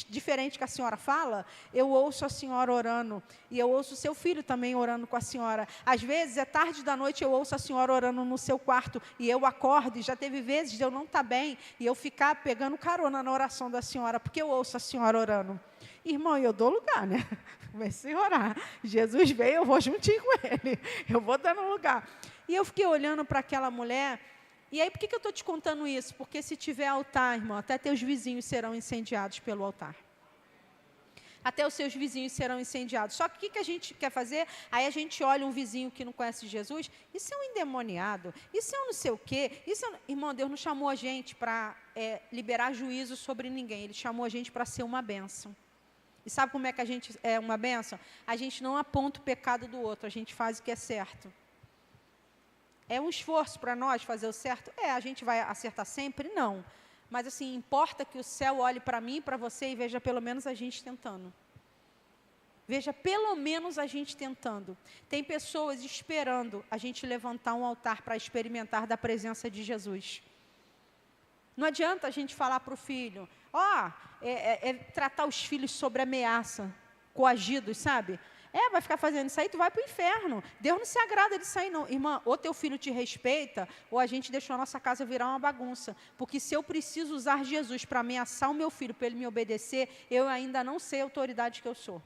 Speaker 2: diferente que a senhora fala, eu ouço a senhora orando, e eu ouço o seu filho também orando com a senhora. Às vezes, é tarde da noite, eu ouço a senhora orando no seu quarto, e eu acordo, e já teve vezes de eu não estar bem, e eu ficar pegando carona na oração da senhora, porque eu ouço a senhora orando. Irmão, eu dou lugar, né? Comecei a orar. Jesus veio, eu vou juntinho com ele. Eu vou dando lugar. E eu fiquei olhando para aquela mulher. E aí, por que eu estou te contando isso? Porque se tiver altar, irmão, até teus vizinhos serão incendiados pelo altar. Até os seus vizinhos serão incendiados. Só que o que a gente quer fazer? Aí a gente olha um vizinho que não conhece Jesus. Isso é um endemoniado. Isso é um não sei o quê. Irmão, Deus não chamou a gente para liberar juízo sobre ninguém. Ele chamou a gente para ser uma bênção. E sabe como é que a gente é uma bênção? A gente não aponta o pecado do outro, a gente faz o que é certo. É um esforço para nós fazer o certo? A gente vai acertar sempre? Não. Mas assim, importa que o céu olhe para mim e para você e veja pelo menos a gente tentando. Veja pelo menos a gente tentando. Tem pessoas esperando a gente levantar um altar para experimentar da presença de Jesus. Não adianta a gente falar para o filho: tratar os filhos sobre ameaça, coagidos, sabe? Vai ficar fazendo isso aí, tu vai para o inferno. Deus não se agrada disso aí, não. Irmã, ou teu filho te respeita, ou a gente deixou a nossa casa virar uma bagunça. Porque se eu preciso usar Jesus para ameaçar o meu filho, para ele me obedecer, eu ainda não sei a autoridade que eu sou.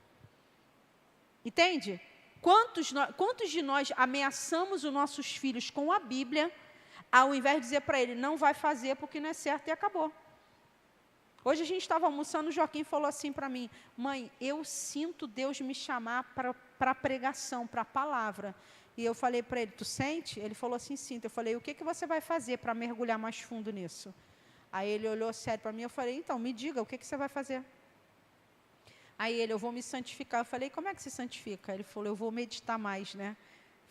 Speaker 2: Entende? Quantos de nós ameaçamos os nossos filhos com a Bíblia, ao invés de dizer para ele: não vai fazer porque não é certo, e acabou. Hoje a gente estava almoçando, o Joaquim falou assim para mim: mãe, eu sinto Deus me chamar para a pregação, para a palavra. E eu falei para ele: tu sente? Ele falou assim: sinto. Eu falei: o que você vai fazer para mergulhar mais fundo nisso? Aí ele olhou sério para mim, eu falei: então, me diga, o que você vai fazer? Aí ele: eu vou me santificar. Eu falei: como é que se santifica? Ele falou: eu vou meditar mais, né?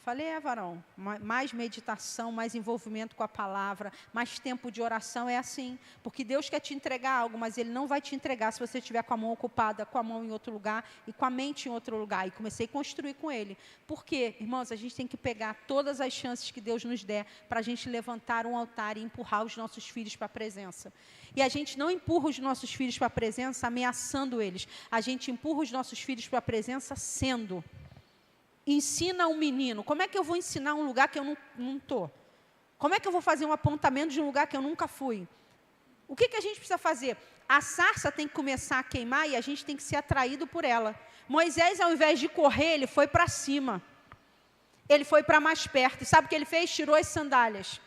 Speaker 2: Falei: varão, mais meditação, mais envolvimento com a palavra, mais tempo de oração, é assim. Porque Deus quer te entregar algo, mas Ele não vai te entregar se você estiver com a mão ocupada, com a mão em outro lugar e com a mente em outro lugar. E comecei a construir com Ele. Por quê? Irmãos, a gente tem que pegar todas as chances que Deus nos der para a gente levantar um altar e empurrar os nossos filhos para a presença. E a gente não empurra os nossos filhos para a presença ameaçando eles. A gente empurra os nossos filhos para a presença sendo. Ensina um menino. Como é que eu vou ensinar um lugar que eu não estou? Como é que eu vou fazer um apontamento de um lugar que eu nunca fui? O que a gente precisa fazer? a sarça tem que começar a queimar e a gente tem que ser atraído por ela. Moisés, ao invés de correr, ele foi para cima. Ele foi para mais perto. E sabe o que ele fez? Tirou as sandálias.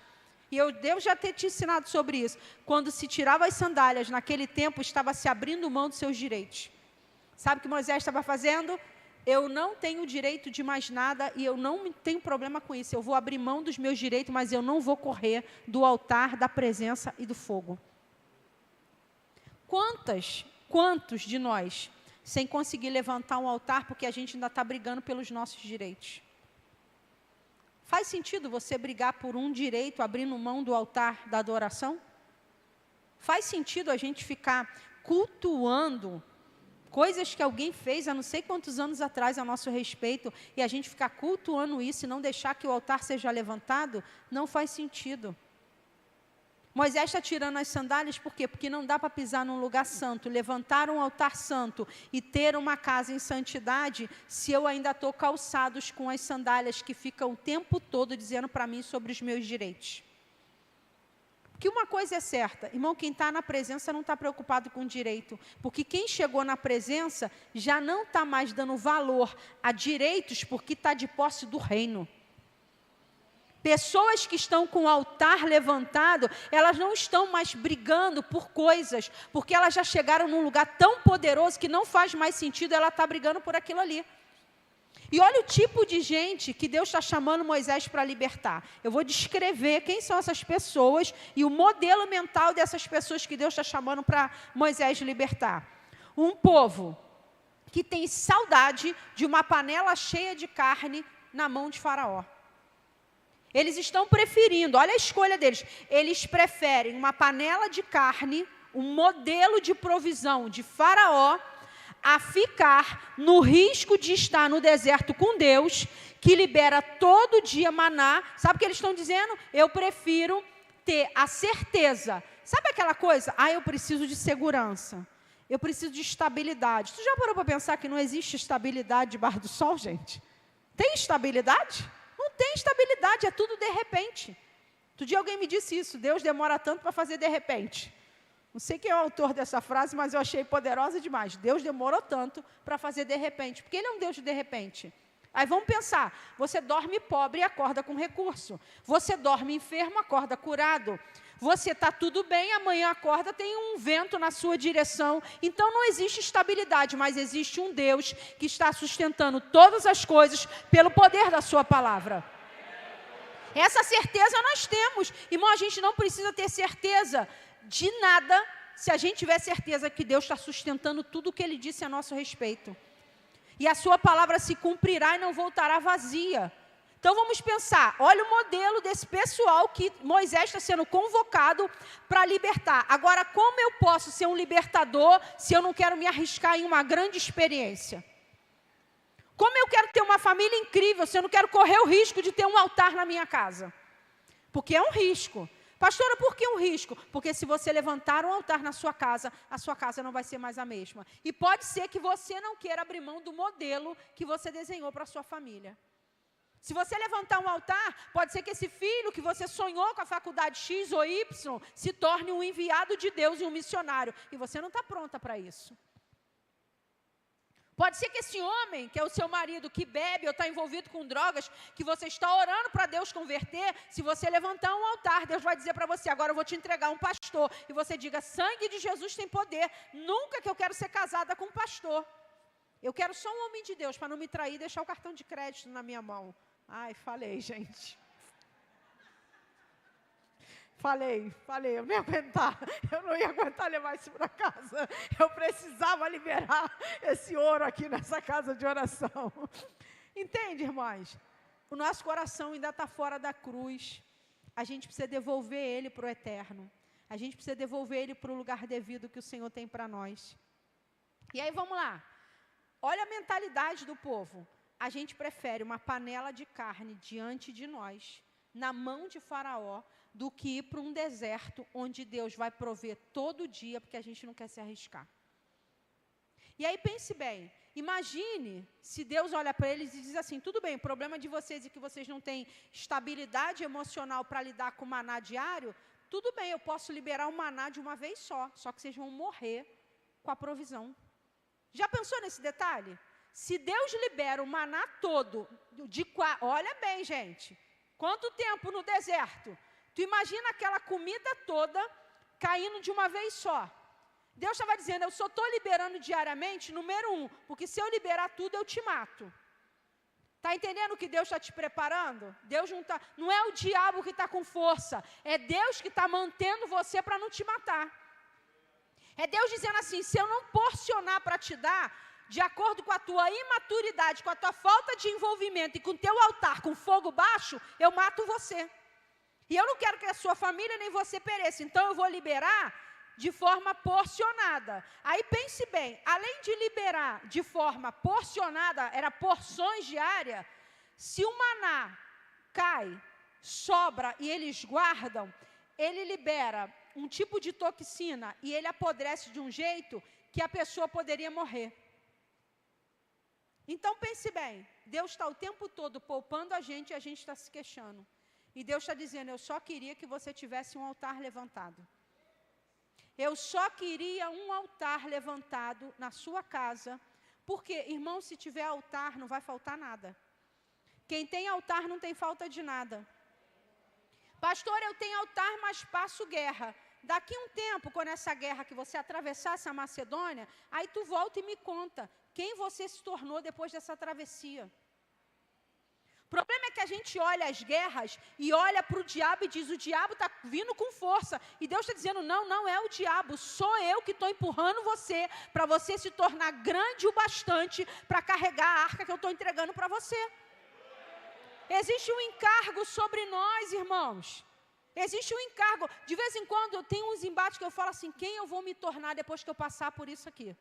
Speaker 2: E eu devo já ter te ensinado sobre isso. Quando se tirava as sandálias, naquele tempo, estava se abrindo mão dos seus direitos. Sabe o que Moisés estava fazendo? Eu não tenho direito de mais nada e eu não tenho problema com isso. Eu vou abrir mão dos meus direitos, mas eu não vou correr do altar da presença e do fogo. Quantos de nós, sem conseguir levantar um altar porque a gente ainda está brigando pelos nossos direitos? Faz sentido você brigar por um direito abrindo mão do altar da adoração? Faz sentido a gente ficar cultuando coisas que alguém fez há não sei quantos anos atrás a nosso respeito e a gente ficar cultuando isso e não deixar que o altar seja levantado? Não faz sentido. Moisés está tirando as sandálias, por quê? Porque não dá para pisar num lugar santo, levantar um altar santo e ter uma casa em santidade, se eu ainda estou calçados com as sandálias que ficam o tempo todo dizendo para mim sobre os meus direitos. Porque uma coisa é certa, irmão, quem está na presença não está preocupado com direito, porque quem chegou na presença já não está mais dando valor a direitos porque está de posse do reino. Pessoas que estão com o altar levantado, elas não estão mais brigando por coisas, porque elas já chegaram num lugar tão poderoso que não faz mais sentido ela estar brigando por aquilo ali. E olha o tipo de gente que Deus está chamando Moisés para libertar. Eu vou descrever quem são essas pessoas e o modelo mental dessas pessoas que Deus está chamando para Moisés libertar. Um povo que tem saudade de uma panela cheia de carne na mão de Faraó. Eles estão preferindo, olha a escolha deles, eles preferem uma panela de carne, um modelo de provisão de Faraó, a ficar no risco de estar no deserto com Deus, que libera todo dia maná. Sabe o que eles estão dizendo? Eu prefiro ter a certeza. Sabe aquela coisa? Eu preciso de segurança. Eu preciso de estabilidade. Tu já parou para pensar que não existe estabilidade debaixo do sol, gente? Tem estabilidade? Não tem estabilidade, é tudo de repente. Outro dia alguém me disse isso, Deus demora tanto para fazer de repente. Não sei quem é o autor dessa frase, mas eu achei poderosa demais. Deus demorou tanto para fazer de repente, porque Ele é um Deus de repente. Aí vamos pensar, você dorme pobre e acorda com recurso. Você dorme enfermo, acorda curado. Você está tudo bem, amanhã acorda, tem um vento na sua direção. Então não existe estabilidade, mas existe um Deus que está sustentando todas as coisas pelo poder da sua palavra. Essa certeza nós temos. Irmão, a gente não precisa ter certeza de nada se a gente tiver certeza que Deus está sustentando tudo o que Ele disse a nosso respeito. E a sua palavra se cumprirá e não voltará vazia. Então vamos pensar, olha o modelo desse pessoal que Moisés está sendo convocado para libertar. Agora, como eu posso ser um libertador se eu não quero me arriscar em uma grande experiência? Como eu quero ter uma família incrível se eu não quero correr o risco de ter um altar na minha casa? Porque é um risco. Pastora, por que um risco? Porque se você levantar um altar na sua casa, a sua casa não vai ser mais a mesma. E pode ser que você não queira abrir mão do modelo que você desenhou para a sua família. Se você levantar um altar, pode ser que esse filho que você sonhou com a faculdade X ou Y se torne um enviado de Deus e um missionário. E você não está pronta para isso. Pode ser que esse homem, que é o seu marido, que bebe ou está envolvido com drogas, que você está orando para Deus converter, se você levantar um altar, Deus vai dizer para você, agora eu vou te entregar um pastor. E você diga, sangue de Jesus tem poder. Nunca que eu quero ser casada com um pastor. Eu quero só um homem de Deus, para não me trair e deixar o cartão de crédito na minha mão. Ai, falei, gente. Falei, eu não ia aguentar levar isso para casa. Eu precisava liberar esse ouro aqui nessa casa de oração. Entende, irmãs? O nosso coração ainda está fora da cruz. A gente precisa devolver ele para o eterno. A gente precisa devolver ele para o lugar devido que o Senhor tem para nós. E aí, vamos lá. Olha a mentalidade do povo. A gente prefere uma panela de carne diante de nós, na mão de Faraó, do que ir para um deserto onde Deus vai prover todo dia, porque a gente não quer se arriscar. E aí pense bem, imagine se Deus olha para eles e diz assim, tudo bem, o problema de vocês é que vocês não têm estabilidade emocional para lidar com o maná diário, tudo bem, eu posso liberar o maná de uma vez só que vocês vão morrer com a provisão. Já pensou nesse detalhe? Se Deus libera o maná todo, olha bem, gente, quanto tempo no deserto? Tu imagina aquela comida toda caindo de uma vez só. Deus estava dizendo, eu só estou liberando diariamente, número 1, porque se eu liberar tudo, eu te mato. Está entendendo o que Deus está te preparando? Deus não é o diabo que está com força, é Deus que está mantendo você para não te matar. É Deus dizendo assim, se eu não porcionar para te dar, de acordo com a tua imaturidade, com a tua falta de envolvimento e com o teu altar com fogo baixo, eu mato você. E eu não quero que a sua família nem você pereça, então eu vou liberar de forma porcionada. Aí pense bem, além de liberar de forma porcionada, era porções diárias, se o maná cai, sobra e eles guardam, ele libera um tipo de toxina e ele apodrece de um jeito que a pessoa poderia morrer. Então pense bem, Deus está o tempo todo poupando a gente e a gente está se queixando. E Deus está dizendo, eu só queria que você tivesse um altar levantado. Eu só queria um altar levantado na sua casa, porque, irmão, se tiver altar, não vai faltar nada. Quem tem altar não tem falta de nada. Pastor, eu tenho altar, mas passo guerra. Daqui um tempo, quando essa guerra que você atravessar essa Macedônia, aí tu volta e me conta quem você se tornou depois dessa travessia. O problema é que a gente olha as guerras e olha para o diabo e diz, o diabo está vindo com força. E Deus está dizendo, não é o diabo, sou eu que estou empurrando você para você se tornar grande o bastante para carregar a arca que eu estou entregando para você. Existe um encargo sobre nós, irmãos. Existe um encargo. De vez em quando eu tenho uns embates que eu falo assim, quem eu vou me tornar depois que eu passar por isso aqui?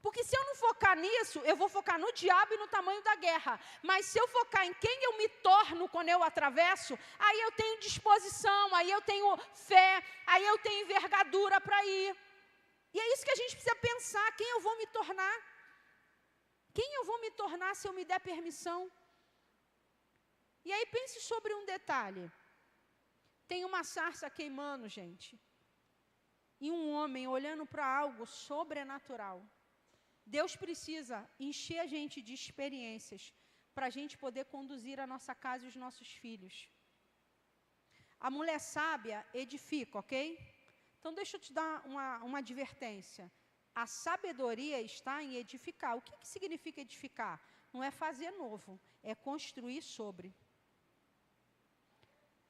Speaker 2: Porque se eu não focar nisso, eu vou focar no diabo e no tamanho da guerra. Mas se eu focar em quem eu me torno quando eu atravesso, aí eu tenho disposição, aí eu tenho fé, aí eu tenho envergadura para ir. E é isso que a gente precisa pensar, quem eu vou me tornar? Quem eu vou me tornar se eu me der permissão? E aí pense sobre um detalhe. Tem uma sarça queimando, gente. E um homem olhando para algo sobrenatural. Deus precisa encher a gente de experiências para a gente poder conduzir a nossa casa e os nossos filhos. A mulher sábia edifica, ok? Então deixa eu te dar uma advertência. A sabedoria está em edificar. O que significa edificar? Não é fazer novo, é construir sobre.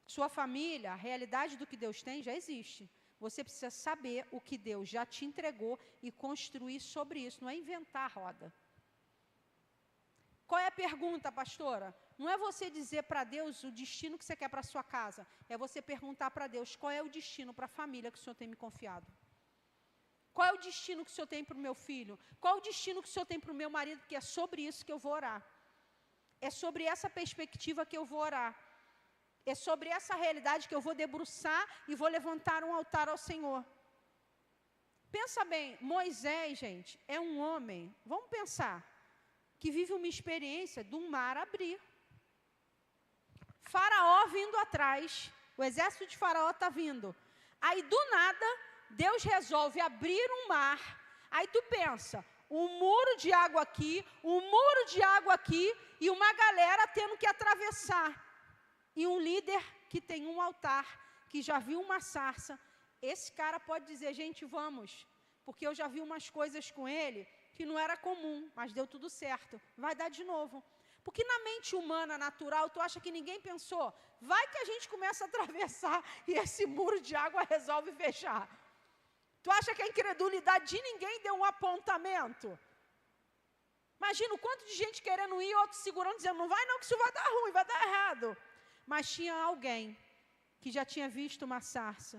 Speaker 2: Sua família, a realidade do que Deus tem já existe. Você precisa saber o que Deus já te entregou e construir sobre isso, não é inventar a roda. Qual é a pergunta, pastora? Não é você dizer para Deus o destino que você quer para a sua casa, é você perguntar para Deus qual é o destino para a família que o Senhor tem me confiado. Qual é o destino que o Senhor tem para o meu filho? Qual é o destino que o Senhor tem para o meu marido? Porque é sobre isso que eu vou orar. É sobre essa perspectiva que eu vou orar. É sobre essa realidade que eu vou debruçar e vou levantar um altar ao Senhor. Pensa bem, Moisés, gente, é um homem, vamos pensar, que vive uma experiência do mar abrir. Faraó vindo atrás, o exército de Faraó está vindo. Aí do nada, Deus resolve abrir um mar. Aí tu pensa, um muro de água aqui, um muro de água aqui e uma galera tendo que atravessar. E um líder que tem um altar, que já viu uma sarça, esse cara pode dizer, gente, vamos, porque eu já vi umas coisas com ele que não era comum, mas deu tudo certo, vai dar de novo. Porque na mente humana, natural, tu acha que ninguém pensou, vai que a gente começa a atravessar e esse muro de água resolve fechar. Tu acha que a incredulidade de ninguém deu um apontamento? Imagina o quanto de gente querendo ir, outros segurando, dizendo, não vai não, que isso vai dar ruim, vai dar errado. Mas tinha alguém que já tinha visto uma sarça,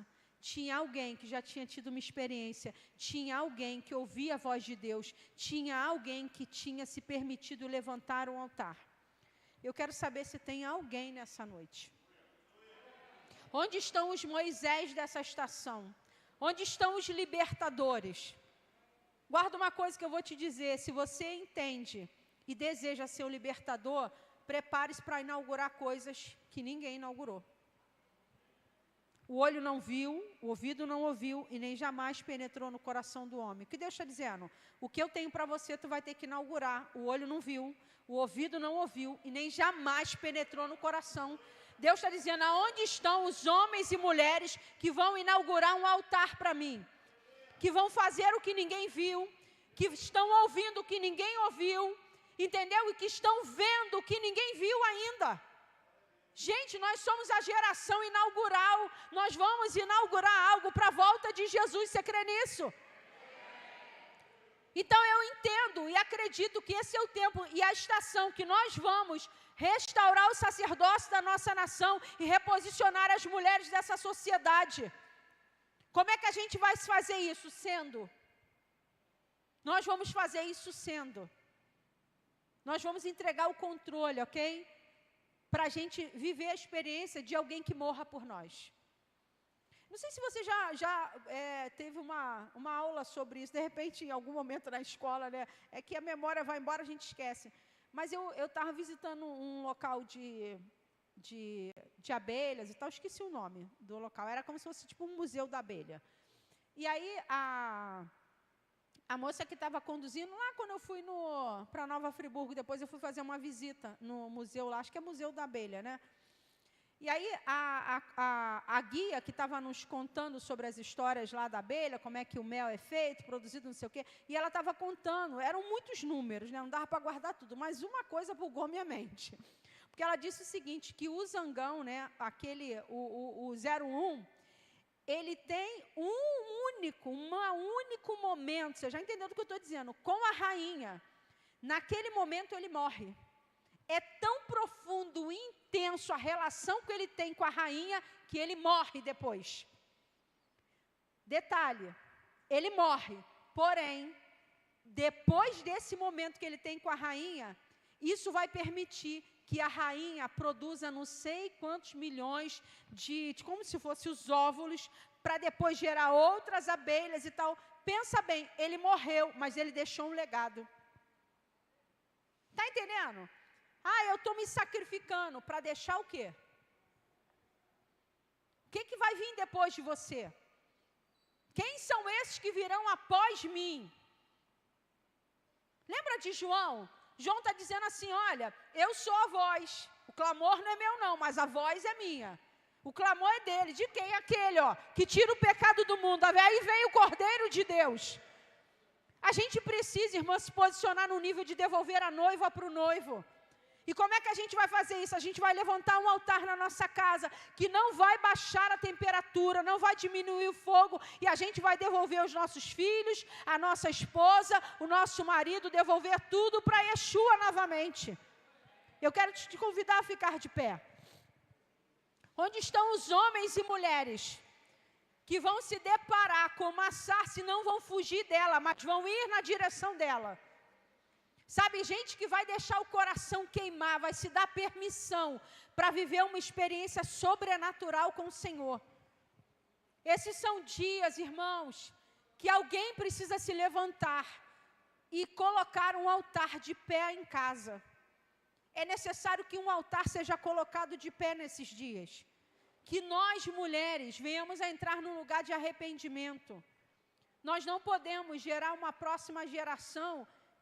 Speaker 2: tinha alguém que já tinha tido uma experiência, tinha alguém que ouvia a voz de Deus, tinha alguém que tinha se permitido levantar um altar. Eu quero saber se tem alguém nessa noite. Onde estão os Moisés dessa estação? Onde estão os libertadores? Guarda uma coisa que eu vou te dizer, se você entende e deseja ser um libertador, prepare-se para inaugurar coisas que ninguém inaugurou. o olho não viu, o ouvido não ouviu e nem jamais penetrou no coração do homem. O que Deus está dizendo? O que eu tenho para você, tu vai ter que inaugurar. O olho não viu, o ouvido não ouviu e nem jamais penetrou no coração. Deus está dizendo, aonde estão os homens e mulheres que vão inaugurar um altar para mim? Que vão fazer o que ninguém viu, que estão ouvindo o que ninguém ouviu, entendeu? E que estão vendo o que ninguém viu ainda. Gente, nós somos a geração inaugural, nós vamos inaugurar algo para a volta de Jesus, você crê nisso? Então eu entendo e acredito que esse é o tempo e a estação que nós vamos restaurar o sacerdócio da nossa nação e reposicionar as mulheres dessa sociedade. Como é que a gente vai fazer isso? Sendo. Nós vamos fazer isso sendo. Nós vamos entregar o controle, ok? Para a gente viver a experiência de alguém que morra por nós. Não sei se você já teve uma aula sobre isso, de repente, em algum momento na escola, né? É que a memória vai embora, a gente esquece. Mas eu estava visitando um local de abelhas e tal, esqueci o nome do local. Era como se fosse tipo um museu da abelha. E aí, a moça que estava conduzindo, lá quando eu fui para Nova Friburgo, depois eu fui fazer uma visita no museu lá, acho que é Museu da Abelha, né? E aí a guia que estava nos contando sobre as histórias lá da abelha, como é que o mel é feito, produzido, não sei o quê, e ela estava contando, eram muitos números, né? Não dava para guardar tudo, mas uma coisa bugou minha mente. Porque ela disse o seguinte, que o zangão, né, o 01, ele tem um único momento, você já entendeu do que eu estou dizendo, com a rainha. Naquele momento ele morre. É tão profundo e intenso a relação que ele tem com a rainha, que ele morre depois. Detalhe, ele morre, porém, depois desse momento que ele tem com a rainha, isso vai permitir que a rainha produza não sei quantos milhões de como se fossem os óvulos, para depois gerar outras abelhas e tal. Pensa bem, ele morreu, mas ele deixou um legado. Está entendendo? Eu estou me sacrificando para deixar o quê? O que vai vir depois de você? Quem são esses que virão após mim? Lembra de João? João está dizendo assim, olha, eu sou a voz. O clamor não é meu não, mas a voz é minha. O clamor é dele. De quem? Aquele, que tira o pecado do mundo. Aí vem o Cordeiro de Deus. A gente precisa, irmã, se posicionar no nível de devolver a noiva para o noivo. E como é que a gente vai fazer isso? A gente vai levantar um altar na nossa casa, que não vai baixar a temperatura, não vai diminuir o fogo, e a gente vai devolver os nossos filhos, a nossa esposa, o nosso marido, devolver tudo para Yeshua novamente. Eu quero te convidar a ficar de pé. Onde estão os homens e mulheres que vão se deparar com uma sarça e não vão fugir dela, mas vão ir na direção dela? Sabe, gente que vai deixar o coração queimar, vai se dar permissão para viver uma experiência sobrenatural com o Senhor. Esses são dias, irmãos, que alguém precisa se levantar e colocar um altar de pé em casa. É necessário que um altar seja colocado de pé nesses dias. Que nós, mulheres, venhamos a entrar num lugar de arrependimento. Nós não podemos gerar uma próxima geração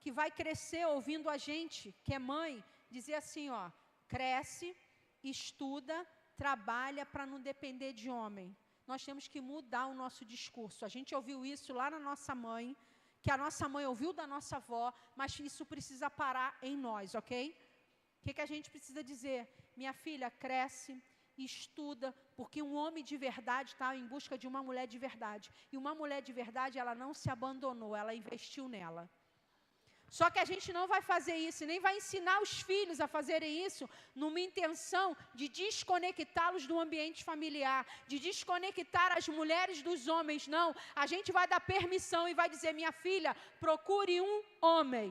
Speaker 2: que vai crescer ouvindo a gente, que é mãe, dizer assim, cresce, estuda, trabalha para não depender de homem. Nós temos que mudar o nosso discurso. A gente ouviu isso lá na nossa mãe, que a nossa mãe ouviu da nossa avó, mas isso precisa parar em nós, ok? O que a gente precisa dizer? Minha filha, cresce, estuda, porque um homem de verdade está em busca de uma mulher de verdade. E uma mulher de verdade, ela não se abandonou, ela investiu nela. Só que a gente não vai fazer isso, nem vai ensinar os filhos a fazerem isso numa intenção de desconectá-los do ambiente familiar, de desconectar as mulheres dos homens, não. A gente vai dar permissão e vai dizer, minha filha, procure um homem.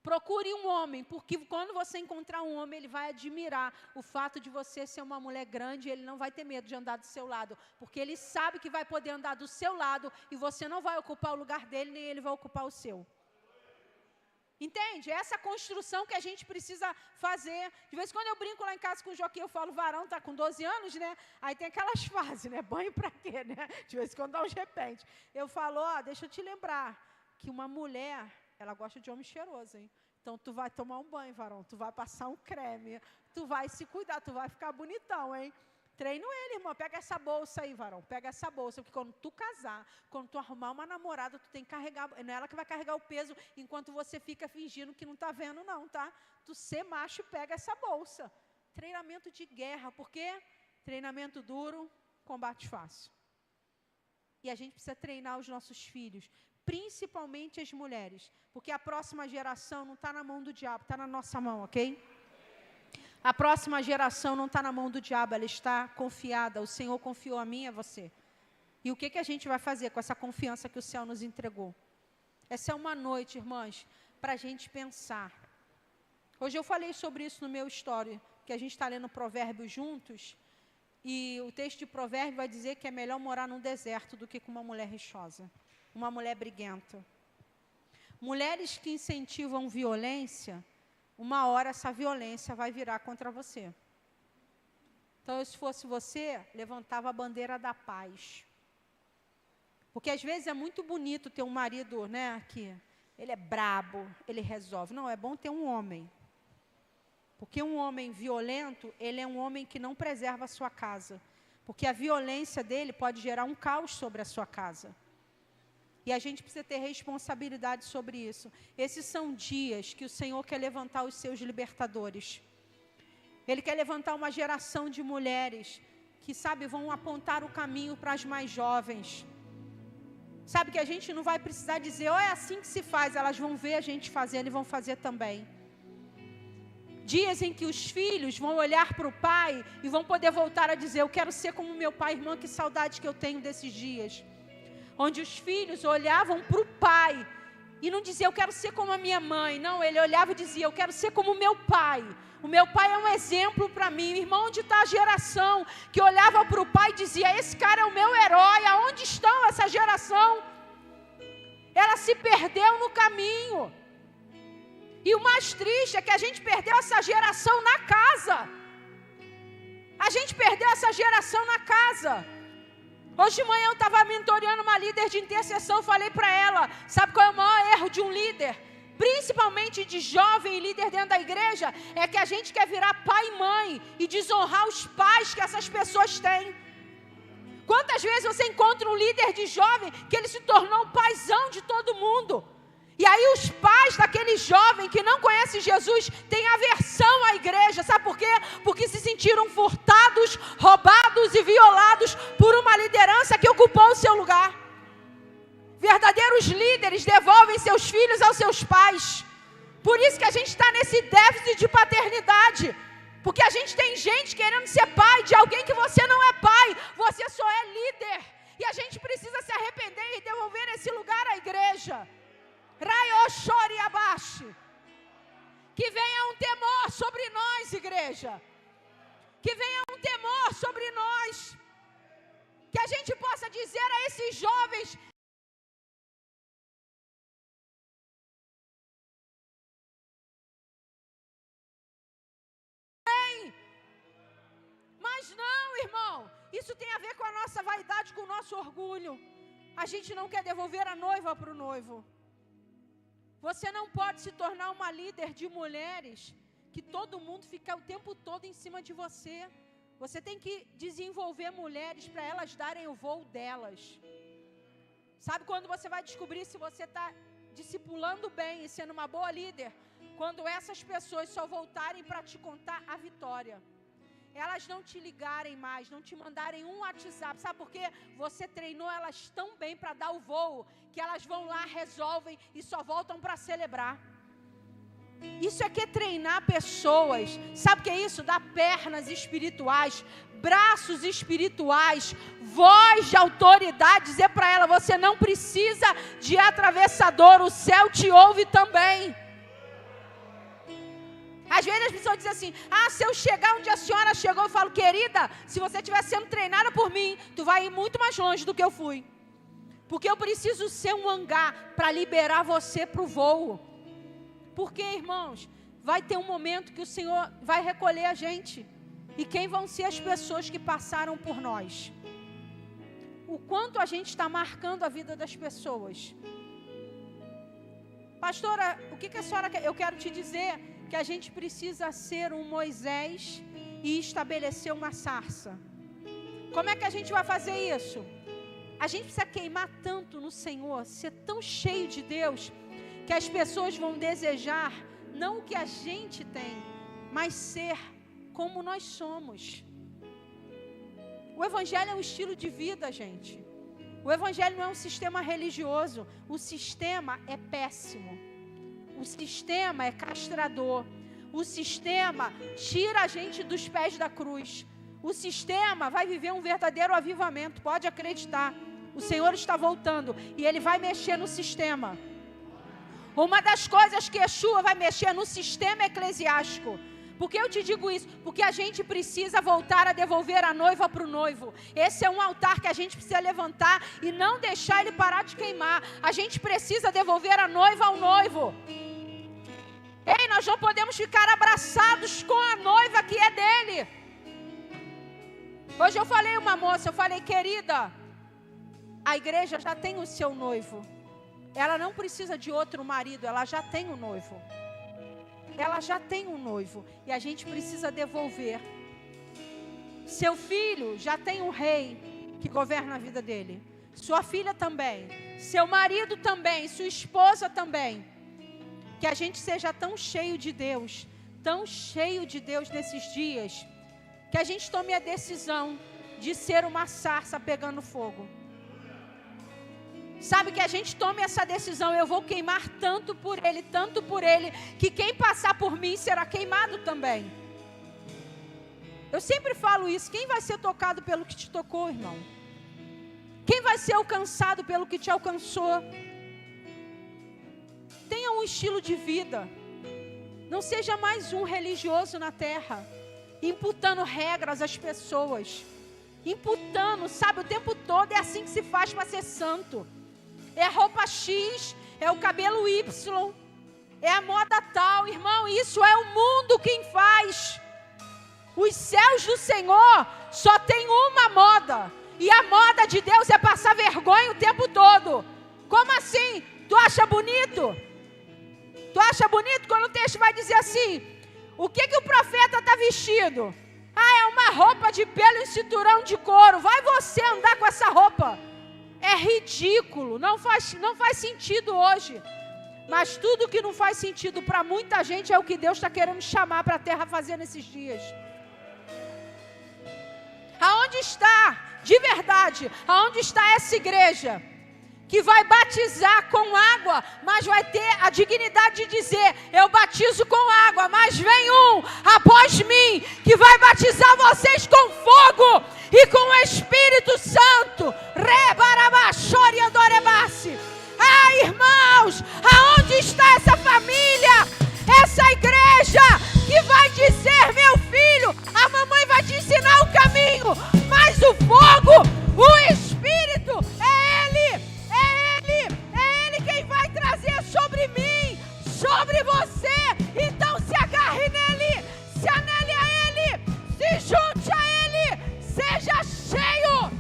Speaker 2: Procure um homem, porque quando você encontrar um homem, ele vai admirar o fato de você ser uma mulher grande, ele não vai ter medo de andar do seu lado, porque ele sabe que vai poder andar do seu lado e você não vai ocupar o lugar dele, nem ele vai ocupar o seu. Entende? É essa construção que a gente precisa fazer. De vez em quando eu brinco lá em casa com o Joaquim, eu falo, varão está com 12 anos, né? Aí tem aquelas fases, né? Banho para quê, né? De vez em quando dá uns repente. Eu falo, deixa eu te lembrar, que uma mulher, ela gosta de homem cheiroso, hein? Então, tu vai tomar um banho, varão, tu vai passar um creme, tu vai se cuidar, tu vai ficar bonitão, hein? Treino ele, irmão, pega essa bolsa aí, varão, pega essa bolsa, porque quando tu casar, quando tu arrumar uma namorada, tu tem que carregar, não é ela que vai carregar o peso, enquanto você fica fingindo que não está vendo não, tá? Tu ser macho, pega essa bolsa. Treinamento de guerra, porque treinamento duro, combate fácil. E a gente precisa treinar os nossos filhos, principalmente as mulheres, porque a próxima geração não está na mão do diabo, está na nossa mão, ok? A próxima geração não está na mão do diabo, ela está confiada, o Senhor confiou a mim e a você. E o que a gente vai fazer com essa confiança que o céu nos entregou? Essa é uma noite, irmãs, para a gente pensar. Hoje eu falei sobre isso no meu story, que a gente está lendo Provérbios juntos, e o texto de Provérbios vai dizer que é melhor morar num deserto do que com uma mulher rixosa, uma mulher briguenta. Mulheres que incentivam violência, uma hora essa violência vai virar contra você. Então, se fosse você, levantava a bandeira da paz. Porque às vezes é muito bonito ter um marido, né, que ele é brabo, ele resolve. Não, é bom ter um homem. Porque um homem violento, ele é um homem que não preserva a sua casa. Porque a violência dele pode gerar um caos sobre a sua casa. E a gente precisa ter responsabilidade sobre isso. Esses são dias que o Senhor quer levantar os seus libertadores. Ele quer levantar uma geração de mulheres que, sabe, vão apontar o caminho para as mais jovens. Sabe que a gente não vai precisar dizer, é assim que se faz. Elas vão ver a gente fazendo e vão fazer também. Dias em que os filhos vão olhar para o pai e vão poder voltar a dizer, eu quero ser como meu pai, irmã, que saudade que eu tenho desses dias. Onde os filhos olhavam para o pai e não diziam, eu quero ser como a minha mãe. Não, ele olhava e dizia, eu quero ser como o meu pai. O meu pai é um exemplo para mim. Irmão, onde está a geração que olhava para o pai e dizia, esse cara é o meu herói. Aonde estão essa geração? Ela se perdeu no caminho. E o mais triste é que a gente perdeu essa geração na casa. A gente perdeu essa geração na casa. Hoje de manhã eu estava mentoreando uma líder de intercessão, falei para ela, sabe qual é o maior erro de um líder? Principalmente de jovem e líder dentro da igreja, é que a gente quer virar pai e mãe e desonrar os pais que essas pessoas têm. Quantas vezes você encontra um líder de jovem que ele se tornou um paizão de todo mundo? E aí os pais daquele jovem que não conhece Jesus têm aversão à igreja. Sabe por quê? Porque se sentiram furtados, roubados e violados por uma liderança que ocupou o seu lugar. Verdadeiros líderes devolvem seus filhos aos seus pais. Por isso que a gente está nesse déficit de paternidade. Porque a gente tem gente querendo ser pai de alguém que você não é pai. Você só é líder. E a gente precisa se arrepender e devolver esse lugar à igreja. Que venha um temor sobre nós, igreja. Que venha um temor sobre nós. Que a gente possa dizer a esses jovens, mas não, irmão, isso tem a ver com a nossa vaidade, com o nosso orgulho. A gente não quer devolver a noiva para o noivo. Você não pode se tornar uma líder de mulheres que todo mundo fica o tempo todo em cima de você. Você tem que desenvolver mulheres para elas darem o voo delas. Sabe quando você vai descobrir se você está discipulando bem e sendo uma boa líder? Quando essas pessoas só voltarem para te contar a vitória. Elas não te ligarem mais, não te mandarem um WhatsApp. Sabe por quê? Você treinou elas tão bem para dar o voo, que elas vão lá, resolvem e só voltam para celebrar. Isso é que é treinar pessoas. Sabe o que é isso? Dar pernas espirituais, braços espirituais, voz de autoridade, dizer para ela, você não precisa de atravessador, o céu te ouve também. Às vezes as pessoas dizem assim, se eu chegar onde a senhora chegou, eu falo, querida, se você estiver sendo treinada por mim, tu vai ir muito mais longe do que eu fui. Porque eu preciso ser um hangar para liberar você para o voo. Porque, irmãos, vai ter um momento que o Senhor vai recolher a gente. E quem vão ser as pessoas que passaram por nós? O quanto a gente está marcando a vida das pessoas. Pastora, o que a senhora quer? Eu quero te dizer que a gente precisa ser um Moisés e estabelecer uma sarça. Como é que a gente vai fazer isso? A gente precisa queimar tanto no Senhor, ser tão cheio de Deus, que as pessoas vão desejar não o que a gente tem, mas ser como nós somos. O Evangelho é um estilo de vida, gente. O Evangelho não é um sistema religioso. O sistema é péssimo. O sistema é castrador. O sistema tira a gente dos pés da cruz. O sistema vai viver um verdadeiro avivamento. Pode acreditar. O Senhor está voltando e Ele vai mexer no sistema. Uma das coisas que Yeshua vai mexer no sistema eclesiástico. Por que eu te digo isso? Porque a gente precisa voltar a devolver a noiva para o noivo. Esse é um altar que a gente precisa levantar e não deixar ele parar de queimar. A gente precisa devolver a noiva ao noivo. Ei, nós não podemos ficar abraçados com a noiva que é dele. Hoje eu falei uma moça, eu falei, querida, a igreja já tem o seu noivo. Ela não precisa de outro marido, ela já tem um noivo. Ela já tem um noivo e a gente precisa devolver. Seu filho já tem um rei que governa a vida dele. Sua filha também. Seu marido também. Sua esposa também. Que a gente seja tão cheio de Deus nesses dias, que a gente tome a decisão de ser uma sarça pegando fogo. Sabe, que a gente tome essa decisão, eu vou queimar tanto por ele, que quem passar por mim será queimado também. Eu sempre falo isso, quem vai ser tocado pelo que te tocou, irmão? Quem vai ser alcançado pelo que te alcançou? Tenha um estilo de vida, não seja mais um religioso na terra, imputando regras às pessoas, imputando, sabe, o tempo todo. É assim que se faz para ser santo. É a roupa X, é o cabelo Y, é a moda tal, irmão, isso é o mundo quem faz. Os céus do Senhor só tem uma moda, e a moda de Deus é passar vergonha o tempo todo. Como assim? Tu acha bonito? Tu acha bonito quando o texto vai dizer assim, o que o profeta está vestido? Ah, é uma roupa de pelo e cinturão de couro. Vai você andar com essa roupa. É ridículo, não faz sentido hoje. Mas tudo que não faz sentido para muita gente é o que Deus está querendo chamar para a terra fazer nesses dias. Aonde está, de verdade, aonde está essa igreja que vai batizar com água, mas vai ter a dignidade de dizer, eu batizo com água, mas vem um após mim, que vai batizar vocês com fogo e com o Espírito Santo. Ah, irmãos, aonde está essa família, essa igreja, que vai dizer, meu filho, a mamãe vai te ensinar o caminho, mas o fogo, o Espírito, é Ele quem vai trazer sobre mim, sobre você. Então se agarre nele, se anele a Ele, se junte a Ele, seja cheio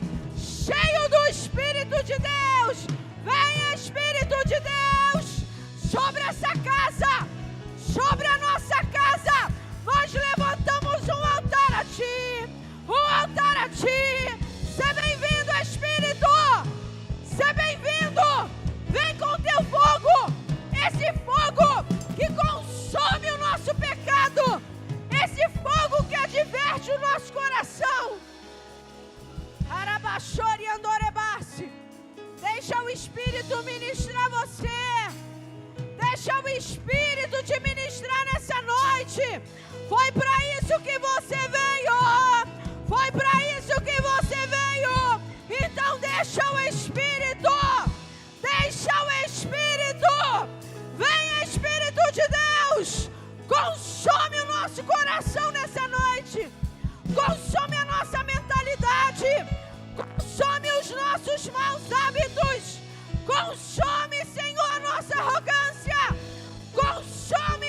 Speaker 2: do Espírito de Deus. Venha, Espírito de Deus, sobre essa casa, sobre a nossa casa. Nós levantamos um altar a Ti, Seja bem-vindo, Espírito, seja bem-vindo. Vem com Teu fogo, esse fogo que consome o nosso pecado, esse fogo que adverte o nosso coração. Arabachori andorebasse. Deixa o Espírito ministrar você. Deixa o Espírito te ministrar nessa noite. Foi para isso que você veio. Foi para isso que você veio. Então deixa o Espírito. Deixa o Espírito. Vem, Espírito de Deus. Consome o nosso coração nessa noite. Consome a nossa mentalidade. Consome os nossos maus hábitos. Consome, Senhor, a nossa arrogância. Consome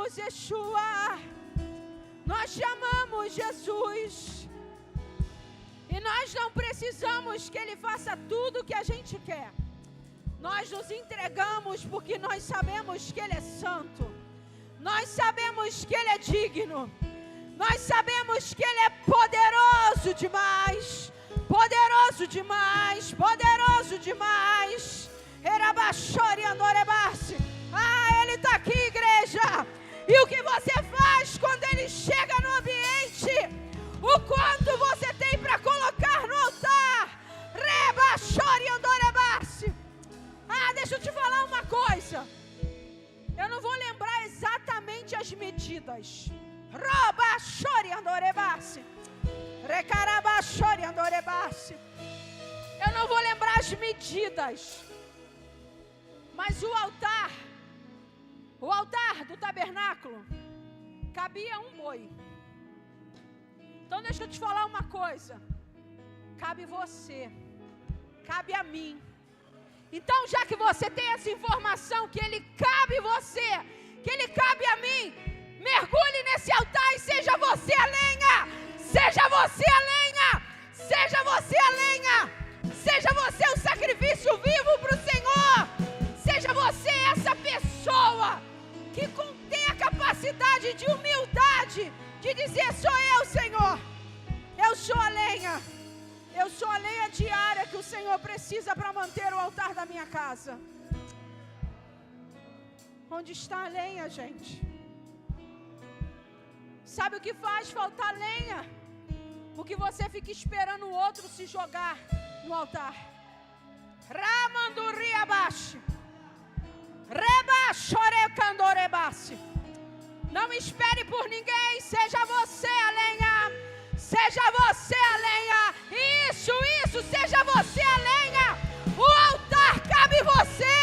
Speaker 2: amamos, Yeshua. Nós te amamos, Jesus. E nós não precisamos que Ele faça tudo o que a gente quer. Nós nos entregamos porque nós sabemos que Ele é santo. Nós sabemos que Ele é digno. Nós sabemos que Ele é poderoso demais. Poderoso demais. Poderoso demais. Ele está aqui, igreja. E o que você faz quando Ele chega no ambiente? O quanto você tem para colocar no altar? Deixa eu te falar uma coisa. Eu não vou lembrar exatamente as medidas. Eu não vou lembrar as medidas. Mas o altar do tabernáculo, cabia um boi. Então deixa eu te falar uma coisa. Cabe você, cabe a mim. Então, já que você tem essa informação que Ele cabe você, que Ele cabe a mim, mergulhe nesse altar e seja você a lenha. Seja você a lenha. Seja você a lenha. Seja você o sacrifício vivo para o Senhor. Seja você essa pessoa que tem a capacidade de humildade, de dizer: sou eu, Senhor. Eu sou a lenha. Eu sou a lenha diária que o Senhor precisa para manter o altar da minha casa. Onde está a lenha, gente? Sabe o que faz faltar lenha? Porque você fica esperando o outro se jogar no altar. Não espere por ninguém. Seja você a lenha. Seja você a lenha. Isso, seja você a lenha. O altar cabe você.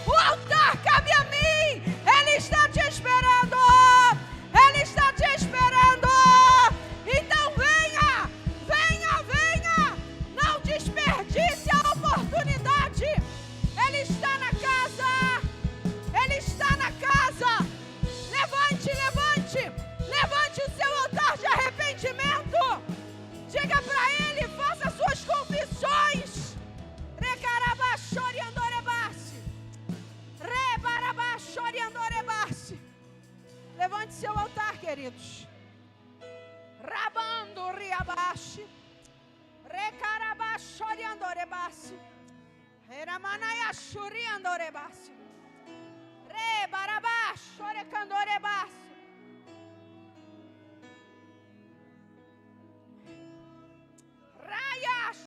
Speaker 2: O altar cabe a mim. Ele está te esperando. Ele está te esperando. Então venha. Não desperdice a oportunidade. Ele está na casa. Ele está na casa. Levante o seu altar de arrependimento. Diga para Ele, faça suas confissões. Levante seu altar, queridos. Rabando riabashi. Recarabashoriandorebasi. Eramanayashuriandorebasi. Rebarabashorecandorebasi.